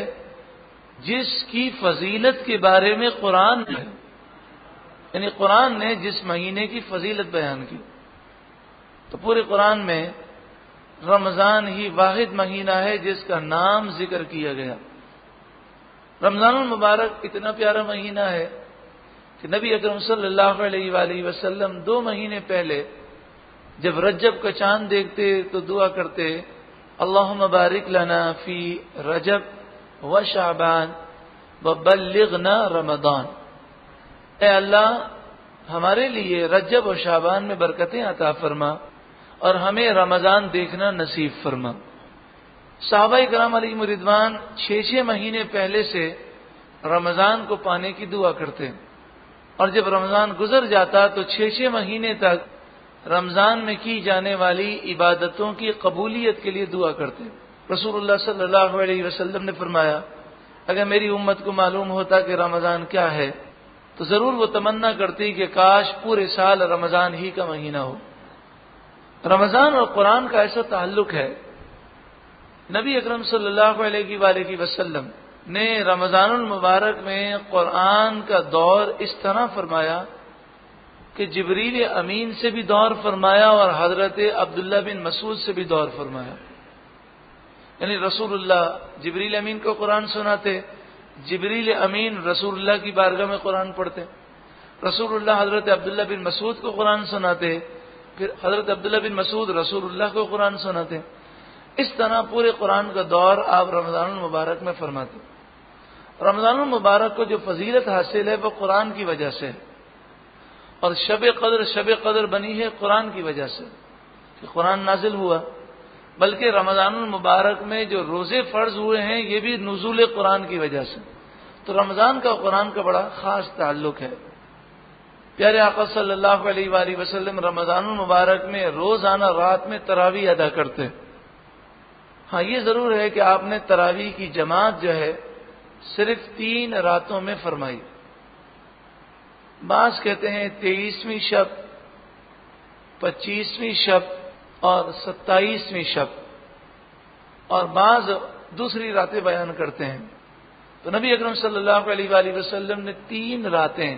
جس کی فضیلت کے بارے میں قرآن ہے، یعنی قرآن نے جس مہینے کی فضیلت بیان کی۔ تو پورے قرآن میں رمضان ہی واحد مہینہ ہے جس کا نام ذکر کیا گیا۔ رمضان المبارک اتنا پیارا مہینہ ہے کہ نبی اکرم صلی اللہ علیہ وآلہ وسلم 2 مہینے پہلے جب رجب کا چاند دیکھتے تو دعا کرتے، اللہم بارک لنا فی رجب و شعبان وبلغنا رمضان، اے اللہ ہمارے لیے رجب و شعبان میں برکتیں عطا فرما اور ہمیں رمضان دیکھنا نصیب فرما۔ صحابہ کرام علیہم رضوان 6 مہینے پہلے سے رمضان کو پانے کی دعا کرتے، اور جب رمضان گزر جاتا تو 6 مہینے تک رمضان میں کی جانے والی عبادتوں کی قبولیت کے لیے دعا کرتے۔ رسول اللہ صلی اللہ علیہ وسلم نے فرمایا، اگر میری امت کو معلوم ہوتا کہ رمضان کیا ہے تو ضرور وہ تمنا کرتی کہ کاش پورے سال رمضان ہی کا مہینہ ہو۔ رمضان اور قرآن کا ایسا تعلق ہے، نبی اکرم صلی اللہ علیہ وآلہ وسلم نے رمضان المبارک میں قرآن کا دور اس طرح فرمایا کہ جبریل امین سے بھی دور فرمایا اور حضرت عبداللہ بن مسعود سے بھی دور فرمایا، یعنی رسول اللہ جبریل امین کو قرآن سناتے، جبریل امین رسول اللہ کی بارگاہ میں قرآن پڑھتے، رسول اللہ حضرت عبداللہ بن مسعود کو قرآن سناتے، پھر حضرت عبداللہ بن مسعود رسول اللہ کو قرآن سناتے۔ اس طرح پورے قرآن کا دور آپ رمضان المبارک میں فرماتے۔ رمضان المبارک کو جو فضیلت حاصل ہے وہ قرآن کی وجہ سے، اور شب قدر بنی ہے قرآن کی وجہ سے کہ قرآن نازل ہوا، بلکہ رمضان المبارک میں جو روزے فرض ہوئے ہیں یہ بھی نزول قرآن کی وجہ سے۔ تو رمضان کا قرآن کا بڑا خاص تعلق ہے۔ پیارے آقا صلی اللہ علیہ وآلہ وسلم رمضان المبارک میں روزانہ رات میں تراویح ادا کرتے۔ ہاں یہ ضرور ہے کہ آپ نے تراویح کی جماعت جو ہے صرف 3 راتوں میں فرمائی۔ بعض کہتے ہیں 23ویں شب، 25ویں شب اور 27ویں شب، اور بعض دوسری راتیں بیان کرتے ہیں۔ تو نبی اکرم صلی اللہ علیہ وآلہ وسلم نے 3 راتیں،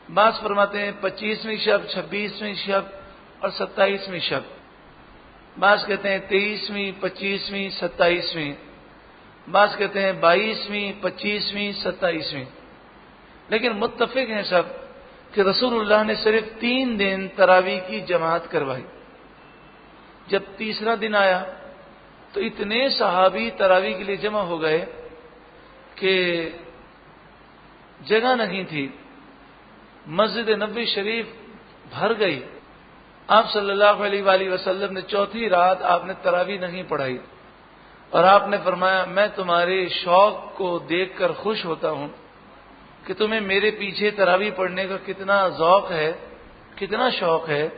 بعض فرماتے ہیں 25ویں شب، 26ویں شب اور 27ویں شب، بعض کہتے ہیں 23ویں، 25ویں، 27ویں، بعض کہتے ہیں 22ویں، 25ویں، 27ویں، لیکن متفق ہیں سب کہ رسول اللہ نے صرف 3 دن تراویح کی جماعت کروائی۔ جب تیسرا دن آیا تو اتنے صحابی تراویح کے لیے جمع ہو گئے کہ جگہ نہیں تھی، مسجد نبوی شریف بھر گئی۔ آپ صلی اللہ علیہ وآلہ وسلم نے 4تھی رات آپ نے تراویح نہیں پڑھائی، اور آپ نے فرمایا میں تمہارے شوق کو دیکھ کر خوش ہوتا ہوں کہ تمہیں میرے پیچھے تراویح پڑھنے کا کتنا ذوق ہے، کتنا شوق ہے،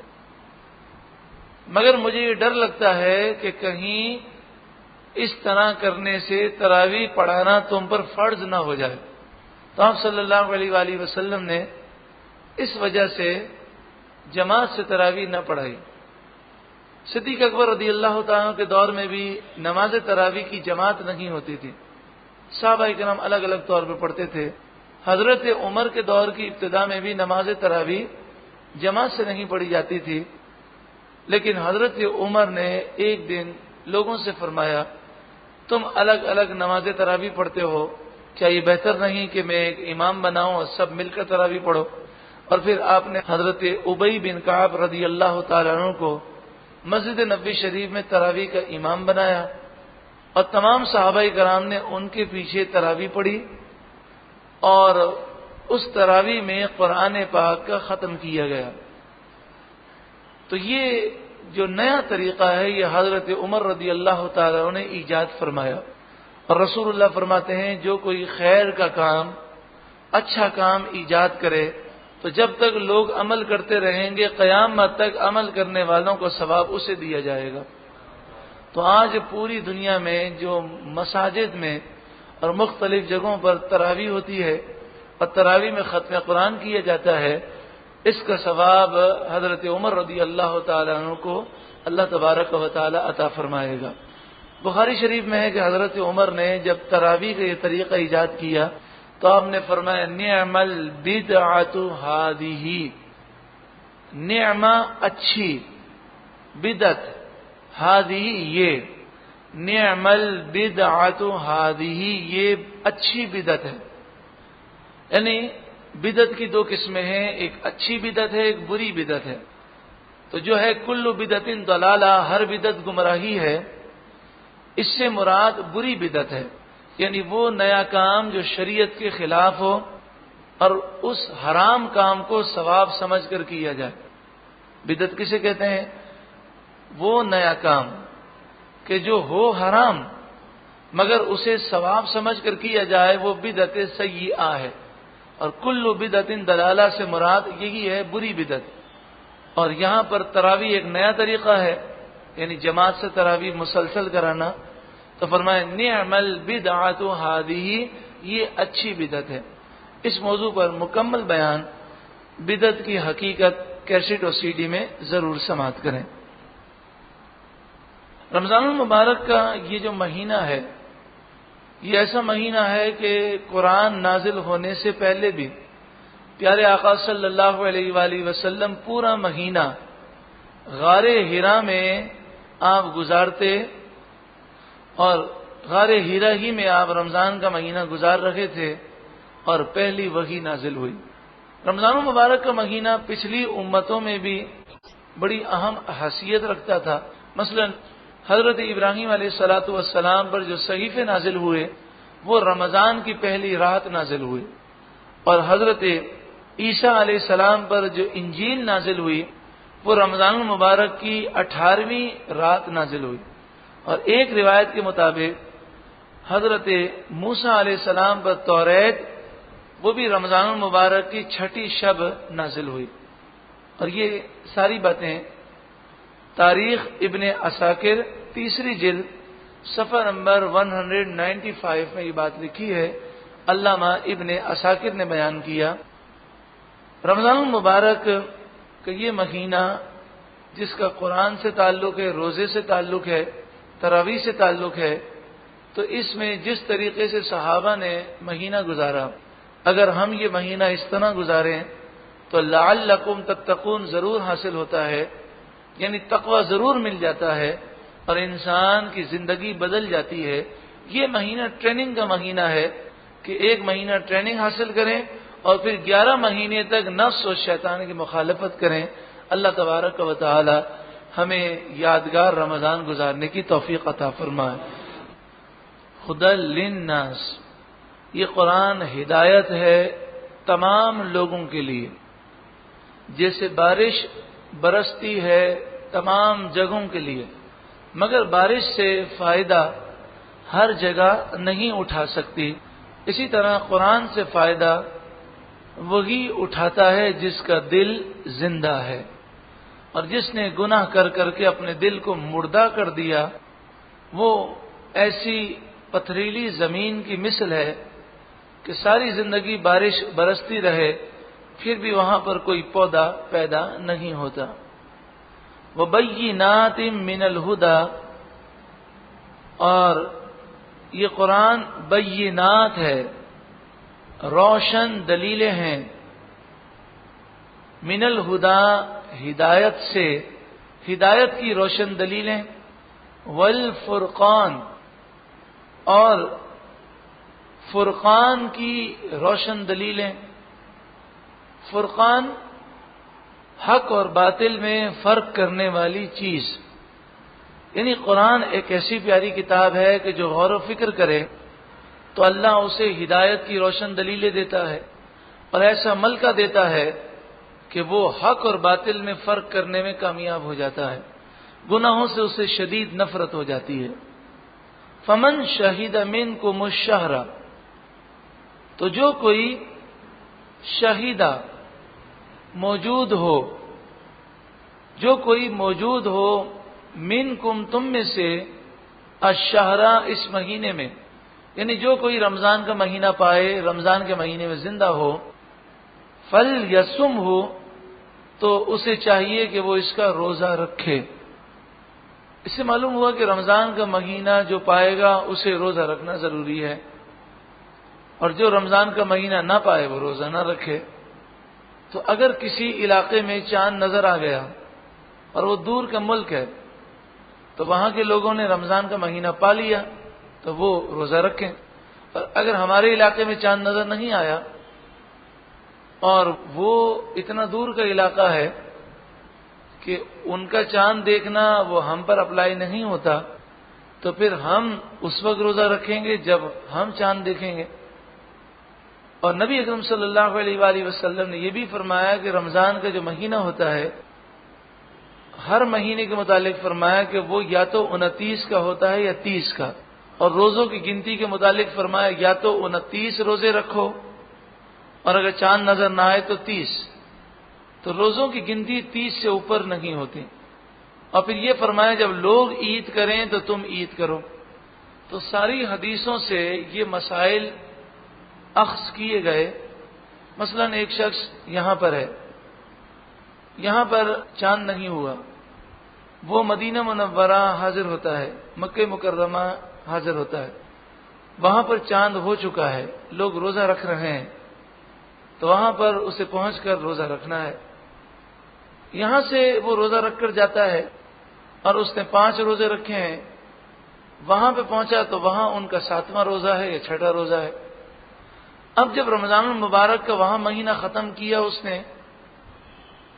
مگر مجھے یہ ڈر لگتا ہے کہ کہیں اس طرح کرنے سے تراویح پڑھانا تم پر فرض نہ ہو جائے۔ تو آپ صلی اللہ علیہ وآلہ وسلم نے اس وجہ سے جماعت سے تراویح نہ پڑھائی۔ صدیق اکبر رضی اللہ تعالیٰ کے دور میں بھی نماز تراویح کی جماعت نہیں ہوتی تھی، صحابہ کرام الگ الگ طور پہ پڑھتے تھے۔ حضرت عمر کے دور کی ابتدا میں بھی نماز تراویح جماعت سے نہیں پڑھی جاتی تھی، لیکن حضرت عمر نے ایک دن لوگوں سے فرمایا، تم الگ الگ نماز تراویح پڑھتے ہو، کیا یہ بہتر نہیں کہ میں ایک امام بناؤں اور سب مل کر تراویح پڑھو؟ اور پھر آپ نے حضرت ابی بن کعب رضی اللہ تعالیٰ عنہ کو مسجد نبوی شریف میں تراویح کا امام بنایا، اور تمام صحابہ کرام نے ان کے پیچھے تراویح پڑھی، اور اس تراویح میں قرآن پاک کا ختم کیا گیا۔ تو یہ جو نیا طریقہ ہے یہ حضرت عمر رضی اللہ تعالیٰ نے ایجاد فرمایا، اور رسول اللہ فرماتے ہیں جو کوئی خیر کا کام، اچھا کام ایجاد کرے تو جب تک لوگ عمل کرتے رہیں گے قیامت تک عمل کرنے والوں کو ثواب اسے دیا جائے گا۔ تو آج پوری دنیا میں جو مساجد میں اور مختلف جگہوں پر تراویح ہوتی ہے اور تراویح میں ختم قرآن کیا جاتا ہے، اس کا ثواب حضرت عمر رضی اللہ تعالیٰ عنہ کو اللہ تبارک و تعالیٰ عطا فرمائے گا۔ بخاری شریف میں ہے کہ حضرت عمر نے جب تراویح کا یہ طریقہ ایجاد کیا تو آپ نے فرمایا نعم البدعۃ ہذہ، نعمہ اچھی، بدعت ہذہ یہ، نعم البدعۃ ہذہ یہ اچھی بدعت ہے۔ یعنی بدعت کی دو قسمیں ہیں، ایک اچھی بدعت ہے، ایک بری بدعت ہے۔ تو جو ہے کل بدعت ضلالہ، ہر بدعت گمراہی ہے، اس سے مراد بری بدعت ہے، یعنی وہ نیا کام جو شریعت کے خلاف ہو اور اس حرام کام کو ثواب سمجھ کر کیا جائے۔ بدعت کسے کہتے ہیں؟ وہ نیا کام کہ جو ہو حرام مگر اسے ثواب سمجھ کر کیا جائے، وہ بدعت سیئہ ہے۔ اور کل بدعت ضلالہ سے مراد یہی ہے، بری بدعت۔ اور یہاں پر تراویح ایک نیا طریقہ ہے، یعنی جماعت سے تراویح مسلسل کرانا، تو فرمایا نعم البدعۃ ہذہ یہ اچھی بدعت ہے۔ اس موضوع پر مکمل بیان بدعت کی حقیقت کیسٹ اور سی ڈی میں ضرور سماعت کریں۔ رمضان المبارک کا یہ جو مہینہ ہے یہ ایسا مہینہ ہے کہ قرآن نازل ہونے سے پہلے بھی پیارے آقا صلی اللہ علیہ وآلہ وسلم پورا مہینہ غار حرا میں آپ گزارتے، اور غار حرا ہی میں آپ رمضان کا مہینہ گزار رہے تھے، اور پہلی وحی نازل ہوئی۔ رمضان المبارک کا مہینہ پچھلی امتوں میں بھی بڑی اہم حیثیت رکھتا تھا۔ مثلا حضرت ابراہیم علیہ الصلاۃ والسلام پر جو صحیفے نازل ہوئے وہ رمضان کی پہلی رات نازل ہوئے، اور حضرت عیسیٰ علیہ السلام پر جو انجیل نازل ہوئی وہ رمضان المبارک کی 18ویں رات نازل ہوئی، اور ایک روایت کے مطابق حضرت موسیٰ علیہ السلام پر توریت وہ بھی رمضان المبارک کی 6 شب نازل ہوئی۔ اور یہ ساری باتیں تاریخ ابن عساکر 3 جلد صفحہ نمبر 195 میں یہ بات لکھی ہے، علامہ ابن عساکر نے بیان کیا۔ رمضان المبارک کا یہ مہینہ جس کا قرآن سے تعلق ہے، روزے سے تعلق ہے، تراویح سے تعلق ہے، تو اس میں جس طریقے سے صحابہ نے مہینہ گزارا، اگر ہم یہ مہینہ اس طرح گزاریں تو لعلکم تتقون ضرور حاصل ہوتا ہے، یعنی تقوی ضرور مل جاتا ہے اور انسان کی زندگی بدل جاتی ہے۔ یہ مہینہ ٹریننگ کا مہینہ ہے کہ ایک مہینہ ٹریننگ حاصل کریں اور پھر 11 مہینے تک نفس اور شیطان کی مخالفت کریں۔ اللہ تبارک و تعالی ہمیں یادگار رمضان گزارنے کی توفیق عطا فرمائے۔ ہدی للناس، یہ قرآن ہدایت ہے تمام لوگوں کے لیے، جیسے بارش برستی ہے تمام جگہوں کے لیے، مگر بارش سے فائدہ ہر جگہ نہیں اٹھا سکتی، اسی طرح قرآن سے فائدہ وہی اٹھاتا ہے جس کا دل زندہ ہے، اور جس نے گناہ کر کر کے اپنے دل کو مردہ کر دیا وہ ایسی پتھریلی زمین کی مثل ہے کہ ساری زندگی بارش برستی رہے پھر بھی وہاں پر کوئی پودا پیدا نہیں ہوتا۔ وَبَيِّنَاتٍ مِّنَ الْهُدَى، اور یہ قرآن بینات ہے، روشن دلیلیں ہیں، من الہدا ہدایت سے، ہدایت کی روشن دلیلیں، والفرقان اور فرقان کی روشن دلیلیں۔ فرقان حق اور باطل میں فرق کرنے والی چیز، یعنی قرآن ایک ایسی پیاری کتاب ہے کہ جو غور و فکر کرے تو اللہ اسے ہدایت کی روشن دلیلیں دیتا ہے اور ایسا ملکہ دیتا ہے کہ وہ حق اور باطل میں فرق کرنے میں کامیاب ہو جاتا ہے، گناہوں سے اسے شدید نفرت ہو جاتی ہے۔ فمن شہید منکم الشہر، تو جو کوئی شہیدہ موجود ہو، جو کوئی موجود ہو، منکم تم میں سے، الشہرا اس مہینے میں، یعنی جو کوئی رمضان کا مہینہ پائے، رمضان کے مہینے میں زندہ ہو، فلیصم ہو، تو اسے چاہیے کہ وہ اس کا روزہ رکھے۔ اس سے معلوم ہوا کہ رمضان کا مہینہ جو پائے گا اسے روزہ رکھنا ضروری ہے، اور جو رمضان کا مہینہ نہ پائے وہ روزہ نہ رکھے۔ تو اگر کسی علاقے میں چاند نظر آ گیا اور وہ دور کا ملک ہے تو وہاں کے لوگوں نے رمضان کا مہینہ پا لیا تو وہ روزہ رکھیں، اور اگر ہمارے علاقے میں چاند نظر نہیں آیا اور وہ اتنا دور کا علاقہ ہے کہ ان کا چاند دیکھنا وہ ہم پر اپلائی نہیں ہوتا، تو پھر ہم اس وقت روزہ رکھیں گے جب ہم چاند دیکھیں گے۔ اور نبی اکرم صلی اللہ علیہ وآلہ وسلم نے یہ بھی فرمایا کہ رمضان کا جو مہینہ ہوتا ہے، ہر مہینے کے متعلق فرمایا کہ وہ یا تو 29 کا ہوتا ہے یا 30 کا، اور روزوں کی گنتی کے متعلق فرمایا یا تو 29 روزے رکھو اور اگر چاند نظر نہ آئے تو 30، تو روزوں کی گنتی 30 سے اوپر نہیں ہوتی۔ اور پھر یہ فرمایا جب لوگ عید کریں تو تم عید کرو۔ تو ساری حدیثوں سے یہ مسائل اخذ کیے گئے۔ مثلا ایک شخص یہاں پر ہے، یہاں پر چاند نہیں ہوا، وہ مدینہ منورہ حاضر ہوتا ہے، مکہ مکرمہ حاضر ہوتا ہے، وہاں پر چاند ہو چکا ہے، لوگ روزہ رکھ رہے ہیں، تو وہاں پر اسے پہنچ کر روزہ رکھنا ہے۔ یہاں سے وہ روزہ رکھ کر جاتا ہے اور اس نے 5 روزے رکھے ہیں، وہاں پہ پہنچا تو وہاں ان کا 7واں روزہ ہے یا 6واں روزہ ہے۔ اب جب رمضان المبارک کا وہاں مہینہ ختم کیا اس نے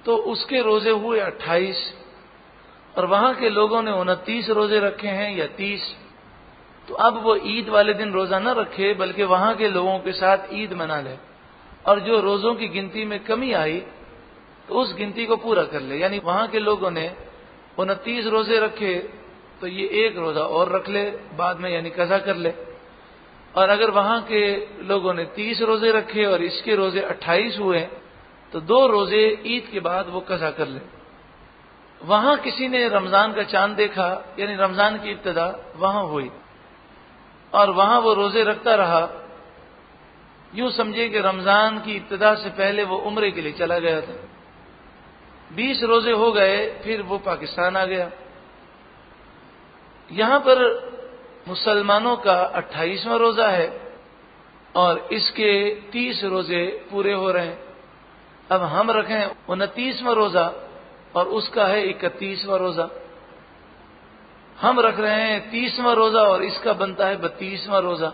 تو اس کے روزے ہوئے 28، اور وہاں کے لوگوں نے 29 روزے رکھے ہیں یا 30، تو اب وہ عید والے دن روزہ نہ رکھے بلکہ وہاں کے لوگوں کے ساتھ عید منا لے، اور جو روزوں کی گنتی میں کمی آئی تو اس گنتی کو پورا کر لے، یعنی وہاں کے لوگوں نے 29 روزے رکھے تو یہ 1 روزہ اور رکھ لے بعد میں، یعنی قضا کر لے، اور اگر وہاں کے لوگوں نے 30 روزے رکھے اور اس کے روزے 28 ہوئے تو 2 روزے عید کے بعد وہ قضا کر لے۔ وہاں کسی نے رمضان کا چاند دیکھا، یعنی رمضان کی ابتدا وہاں ہوئی اور وہاں وہ روزے رکھتا رہا، یوں سمجھے کہ رمضان کی ابتدا سے پہلے وہ عمرے کے لیے چلا گیا تھا، 20 روزے ہو گئے پھر وہ پاکستان آ گیا۔ یہاں پر مسلمانوں کا 28واں روزہ ہے اور اس کے 30 روزے پورے ہو رہے ہیں۔ اب ہم رکھیں 29واں روزہ اور اس کا ہے 31واں روزہ، ہم رکھ رہے ہیں 30واں روزہ اور اس کا بنتا ہے 32واں روزہ،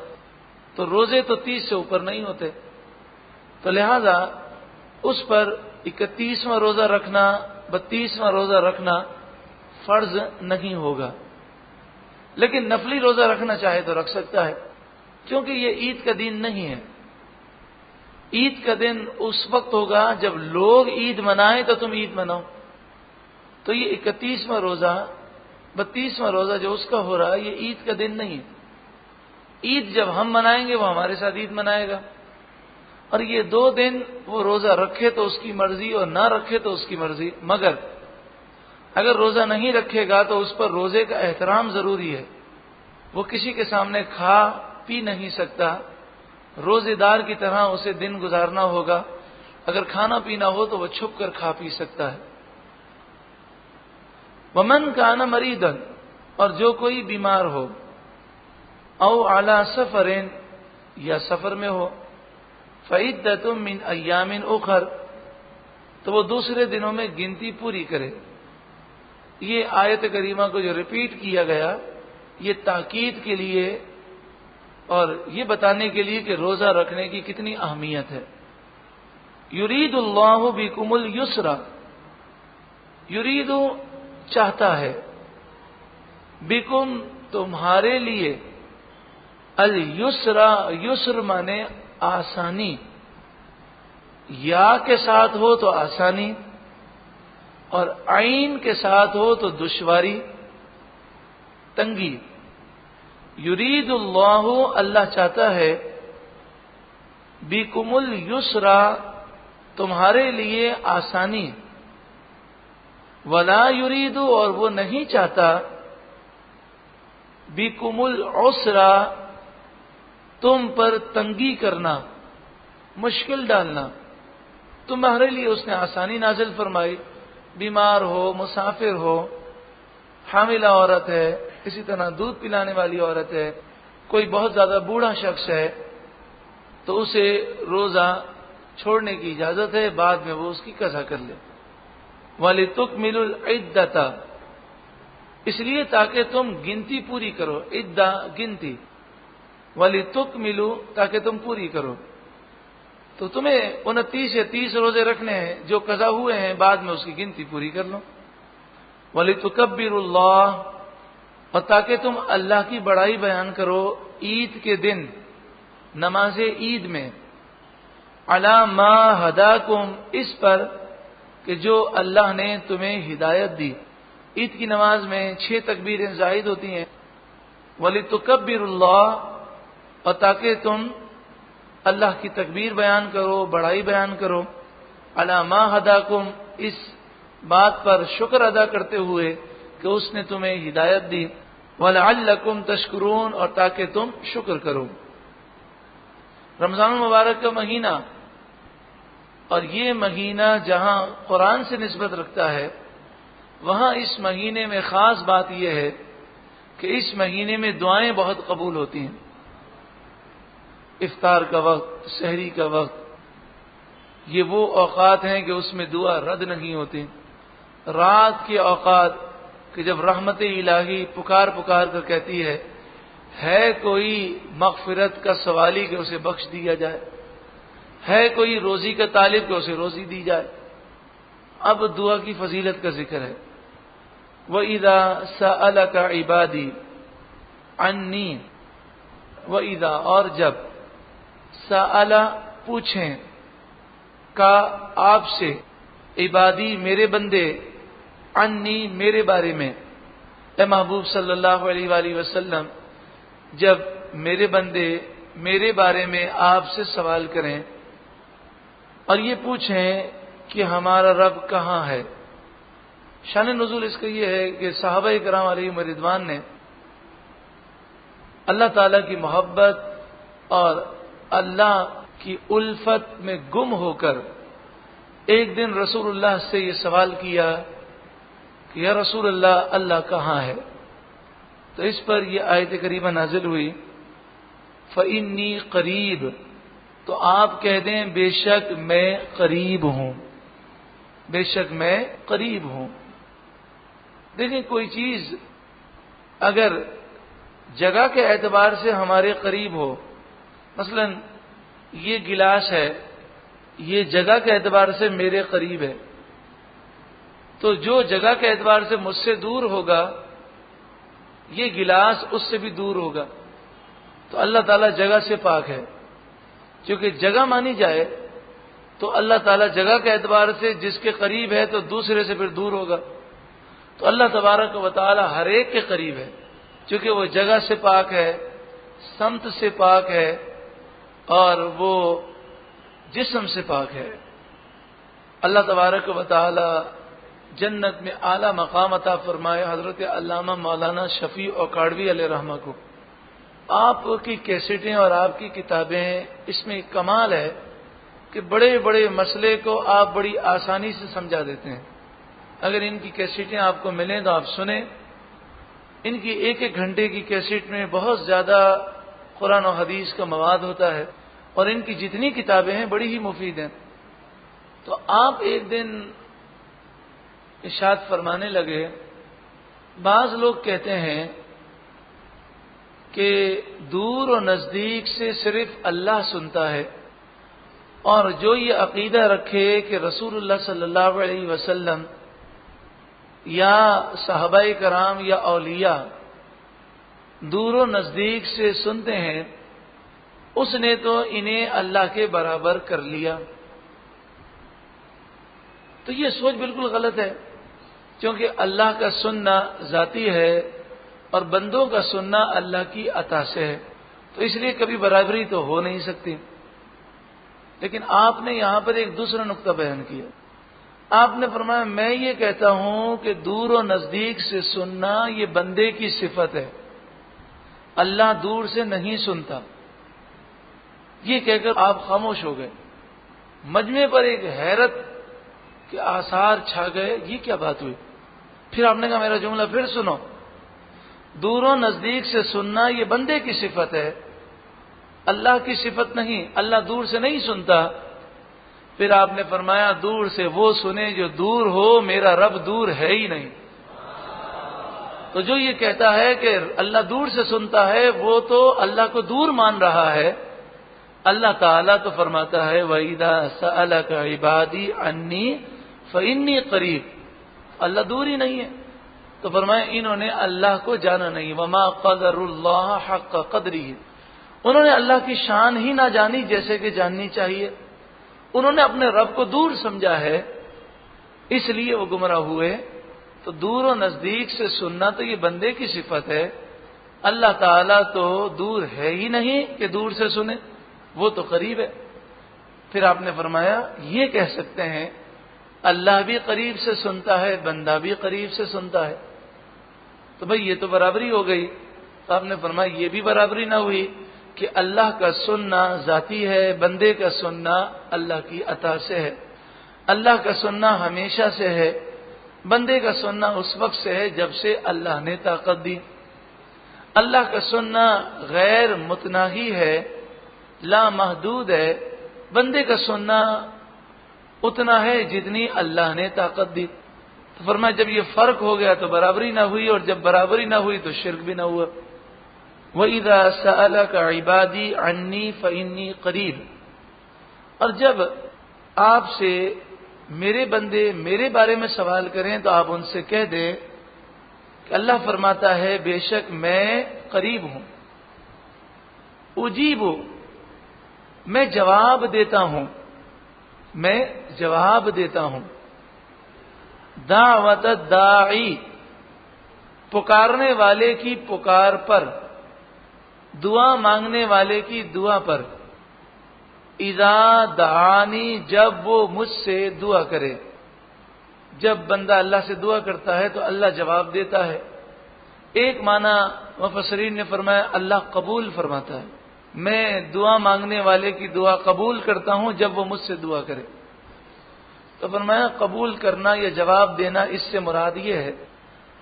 تو روزے تو 30 سے اوپر نہیں ہوتے، تو لہذا اس پر 31واں روزہ رکھنا، 32واں روزہ رکھنا فرض نہیں ہوگا، لیکن نفلی روزہ رکھنا چاہے تو رکھ سکتا ہے، کیونکہ یہ عید کا دن نہیں ہے۔ عید کا دن اس وقت ہوگا جب لوگ عید منائیں تو تم عید مناؤ، تو یہ 31واں روزہ 32واں روزہ جو اس کا ہو رہا ہے یہ عید کا دن نہیں ہے۔ عید جب ہم منائیں گے وہ ہمارے ساتھ عید منائے گا، اور یہ 2 دن وہ روزہ رکھے تو اس کی مرضی اور نہ رکھے تو اس کی مرضی، مگر اگر روزہ نہیں رکھے گا تو اس پر روزے کا احترام ضروری ہے، وہ کسی کے سامنے کھا پی نہیں سکتا، روزے دار کی طرح اسے دن گزارنا ہوگا، اگر کھانا پینا ہو تو وہ چھپ کر کھا پی سکتا ہے۔ ومن کان مریضا، اور جو کوئی بیمار ہو، او علی سفر، یا سفر میں ہو، فعدۃ من ایام اخر، تو وہ دوسرے دنوں میں گنتی پوری کرے۔ یہ آیت کریمہ کو جو ریپیٹ کیا گیا، یہ تاکید کے لیے اور یہ بتانے کے لیے کہ روزہ رکھنے کی کتنی اہمیت ہے۔ یرید اللہ بکم الیسر، یرید چاہتا ہے، بکم تمہارے لیے، الیسر، یسر مانے آسانی، یا کے ساتھ ہو تو آسانی اور عین کے ساتھ ہو تو دشواری، تنگی۔ یرید اللہ، اللہ چاہتا ہے، بکم الیسر، تمہارے لیے آسانی، ولا یرید، اور وہ نہیں چاہتا، بکم العسر، تم پر تنگی کرنا، مشکل ڈالنا۔ تمہارے لیے اس نے آسانی نازل فرمائی، بیمار ہو، مسافر ہو، حاملہ عورت ہے، اسی طرح دودھ پلانے والی عورت ہے، کوئی بہت زیادہ بوڑھا شخص ہے تو اسے روزہ چھوڑنے کی اجازت ہے، بعد میں وہ اس کی قضا کر لے۔ وَلِتُكْمِلُوا الْعِدَّةَ، اس لیے تاکہ تم گنتی پوری کرو، عدہ گنتی، وَلِتُكْمِلُوا تاکہ تم پوری کرو۔ تو تمہیں 29 یا 30 روزے رکھنے ہیں، جو قضا ہوئے ہیں بعد میں اس کی گنتی پوری کر لو۔ وَلِتُكَبِّرُوا اللَّهَ، اور تاکہ تم اللہ کی بڑائی بیان کرو عید کے دن، نماز عید میں، عَلَى مَا هَدَاكُمْ، اس پر کہ جو اللہ نے تمہیں ہدایت دی۔ عید کی نماز میں 6 تکبیریں زائد ہوتی ہیں۔ وَلِتُكَبِّرُوا اللَّهَ، اور تاکہ تم اللہ کی تکبیر بیان کرو، بڑائی بیان کرو، عَلَى مَا هَدَاكُمْ، اس بات پر شکر ادا کرتے ہوئے کہ اس نے تمہیں ہدایت دی، وَلَعَلَّكُمْ تَشْكُرُونَ، اور تاکہ تم شکر کرو۔ رمضان المبارک کا مہینہ، اور یہ مہینہ جہاں قرآن سے نسبت رکھتا ہے، وہاں اس مہینے میں خاص بات یہ ہے کہ اس مہینے میں دعائیں بہت قبول ہوتی ہیں۔ افطار کا وقت، سحری کا وقت، یہ وہ اوقات ہیں کہ اس میں دعا رد نہیں ہوتی۔ رات کے اوقات کہ جب رحمت الہی پکار پکار کر کہتی ہے کوئی مغفرت کا سوالی کہ اسے بخش دیا جائے، ہے کوئی روزی کا طالب کہ اسے روزی دی جائے۔ اب دعا کی فضیلت کا ذکر ہے۔ وَإِذَا سَأَلَكَ عِبَادِي عَنِّي، وَإِذَا، اور جب، سَأَلَ پوچھیں، کا آپ سے، عبادی میرے بندے، عنی میرے بارے میں، اے محبوب صلی اللہ علیہ وآلہ وسلم، جب میرے بندے میرے بارے میں آپ سے سوال کریں اور یہ پوچھیں کہ ہمارا رب کہاں ہے۔ شان نزول اس کا یہ ہے کہ صحابہ کرام علیہم رضوان نے اللہ تعالی کی محبت اور اللہ کی الفت میں گم ہو کر ایک دن رسول اللہ سے یہ سوال کیا کہ یا رسول اللہ، اللہ کہاں ہے؟ تو اس پر یہ آیت کریمہ نازل ہوئی، فَإِنِّي قریب، تو آپ کہہ دیں بے شک میں قریب ہوں، بے شک میں قریب ہوں۔ دیکھیں، کوئی چیز اگر جگہ کے اعتبار سے ہمارے قریب ہو، مثلا یہ گلاس ہے، یہ جگہ کے اعتبار سے میرے قریب ہے، تو جو جگہ کے اعتبار سے مجھ سے دور ہوگا، یہ گلاس اس سے بھی دور ہوگا۔ تو اللہ تعالیٰ جگہ سے پاک ہے، کیونکہ جگہ مانی جائے تو اللہ تعالیٰ جگہ کے اعتبار سے جس کے قریب ہے تو دوسرے سے پھر دور ہوگا۔ تو اللہ تبارک و تعالیٰ ہر ایک کے قریب ہے، کیونکہ وہ جگہ سے پاک ہے، سمت سے پاک ہے، اور وہ جسم سے پاک ہے۔ اللہ تبارک و تعالی جنت میں اعلیٰ مقام عطا فرمائے حضرت علامہ مولانا شفیع اوکاڑوی علیہ رحمہ کو۔ آپ کی کیسٹیں اور آپ کی کتابیں، اس میں ایک کمال ہے کہ بڑے بڑے مسئلے کو آپ بڑی آسانی سے سمجھا دیتے ہیں۔ اگر ان کی کیسٹیں آپ کو ملیں تو آپ سنیں۔ ان کی ایک ایک گھنٹے کی کیسٹ میں بہت زیادہ قرآن و حدیث کا مواد ہوتا ہے، اور ان کی جتنی کتابیں ہیں بڑی ہی مفید ہیں۔ تو آپ ایک دن ارشاد فرمانے لگے، بعض لوگ کہتے ہیں کہ دور و نزدیک سے صرف اللہ سنتا ہے، اور جو یہ عقیدہ رکھے کہ رسول اللہ صلی اللہ علیہ وسلم یا صحابہ کرام یا اولیاء دور و نزدیک سے سنتے ہیں، اس نے تو انہیں اللہ کے برابر کر لیا۔ تو یہ سوچ بالکل غلط ہے، کیونکہ اللہ کا سننا ذاتی ہے اور بندوں کا سننا اللہ کی عطا سے ہے، تو اس لیے کبھی برابری تو ہو نہیں سکتی۔ لیکن آپ نے یہاں پر ایک دوسرا نقطہ بیان کیا۔ آپ نے فرمایا میں یہ کہتا ہوں کہ دور و نزدیک سے سننا یہ بندے کی صفت ہے، اللہ دور سے نہیں سنتا۔ یہ کہہ کر آپ خاموش ہو گئے۔ مجمع پر ایک حیرت کے آثار چھا گئے، یہ کیا بات ہوئی؟ پھر آپ نے کہا میرا جملہ پھر سنو، دور و نزدیک سے سننا یہ بندے کی صفت ہے، اللہ کی صفت نہیں، اللہ دور سے نہیں سنتا۔ پھر آپ نے فرمایا دور سے وہ سنے جو دور ہو، میرا رب دور ہے ہی نہیں۔ تو جو یہ کہتا ہے کہ اللہ دور سے سنتا ہے وہ تو اللہ کو دور مان رہا ہے۔ اللہ تعالیٰ تو فرماتا ہے وَإِذَا سَأَلَكَ عِبَادِي عَنِّي فَإِنِّي قَرِيبٌ، اللہ دور ہی نہیں ہے۔ تو فرمایا انہوں نے اللہ کو جانا نہیں، وَمَا قَدَرُ اللَّهَ حَقَّ قَدْرِهِ، انہوں نے اللہ کی شان ہی نہ جانی جیسے کہ جاننی چاہیے۔ انہوں نے اپنے رب کو دور سمجھا ہے، اس لیے وہ گمراہ ہوئے۔ تو دور و نزدیک سے سننا تو یہ بندے کی صفت ہے، اللہ تعالیٰ تو دور ہے ہی نہیں کہ دور سے سنے، وہ تو قریب ہے۔ پھر آپ نے فرمایا یہ کہہ سکتے ہیں اللہ بھی قریب سے سنتا ہے، بندہ بھی قریب سے سنتا ہے، تو بھئی یہ تو برابری ہو گئی۔ تو آپ نے فرمایا یہ بھی برابری نہ ہوئی کہ اللہ کا سننا ذاتی ہے، بندے کا سننا اللہ کی عطا سے ہے۔ اللہ کا سننا ہمیشہ سے ہے، بندے کا سننا اس وقت سے ہے جب سے اللہ نے طاقت دی۔ اللہ کا سننا غیر متناہی ہے، لا محدود ہے، بندے کا سننا اتنا ہے جتنی اللہ نے طاقت دی۔ تو فرمایا جب یہ فرق ہو گیا تو برابری نہ ہوئی، اور جب برابری نہ ہوئی تو شرک بھی نہ ہوا۔ وَإِذَا سَأَلَكَ عِبَادِي عَنِّي فَإِنِّي قَرِيبٌ، اور جب آپ سے میرے بندے میرے بارے میں سوال کریں تو آپ ان سے کہہ دیں کہ اللہ فرماتا ہے بے شک میں قریب ہوں، اجیب، میں جواب دیتا ہوں، میں جواب دیتا ہوں، دعوت الداعی، پکارنے والے کی پکار پر، دعا مانگنے والے کی دعا پر، اذا دعانی، جب وہ مجھ سے دعا کرے۔ جب بندہ اللہ سے دعا کرتا ہے تو اللہ جواب دیتا ہے۔ ایک معنی مفسرین نے فرمایا اللہ قبول فرماتا ہے، میں دعا مانگنے والے کی دعا قبول کرتا ہوں جب وہ مجھ سے دعا کرے۔ تو فرمایا قبول کرنا یا جواب دینا، اس سے مراد یہ ہے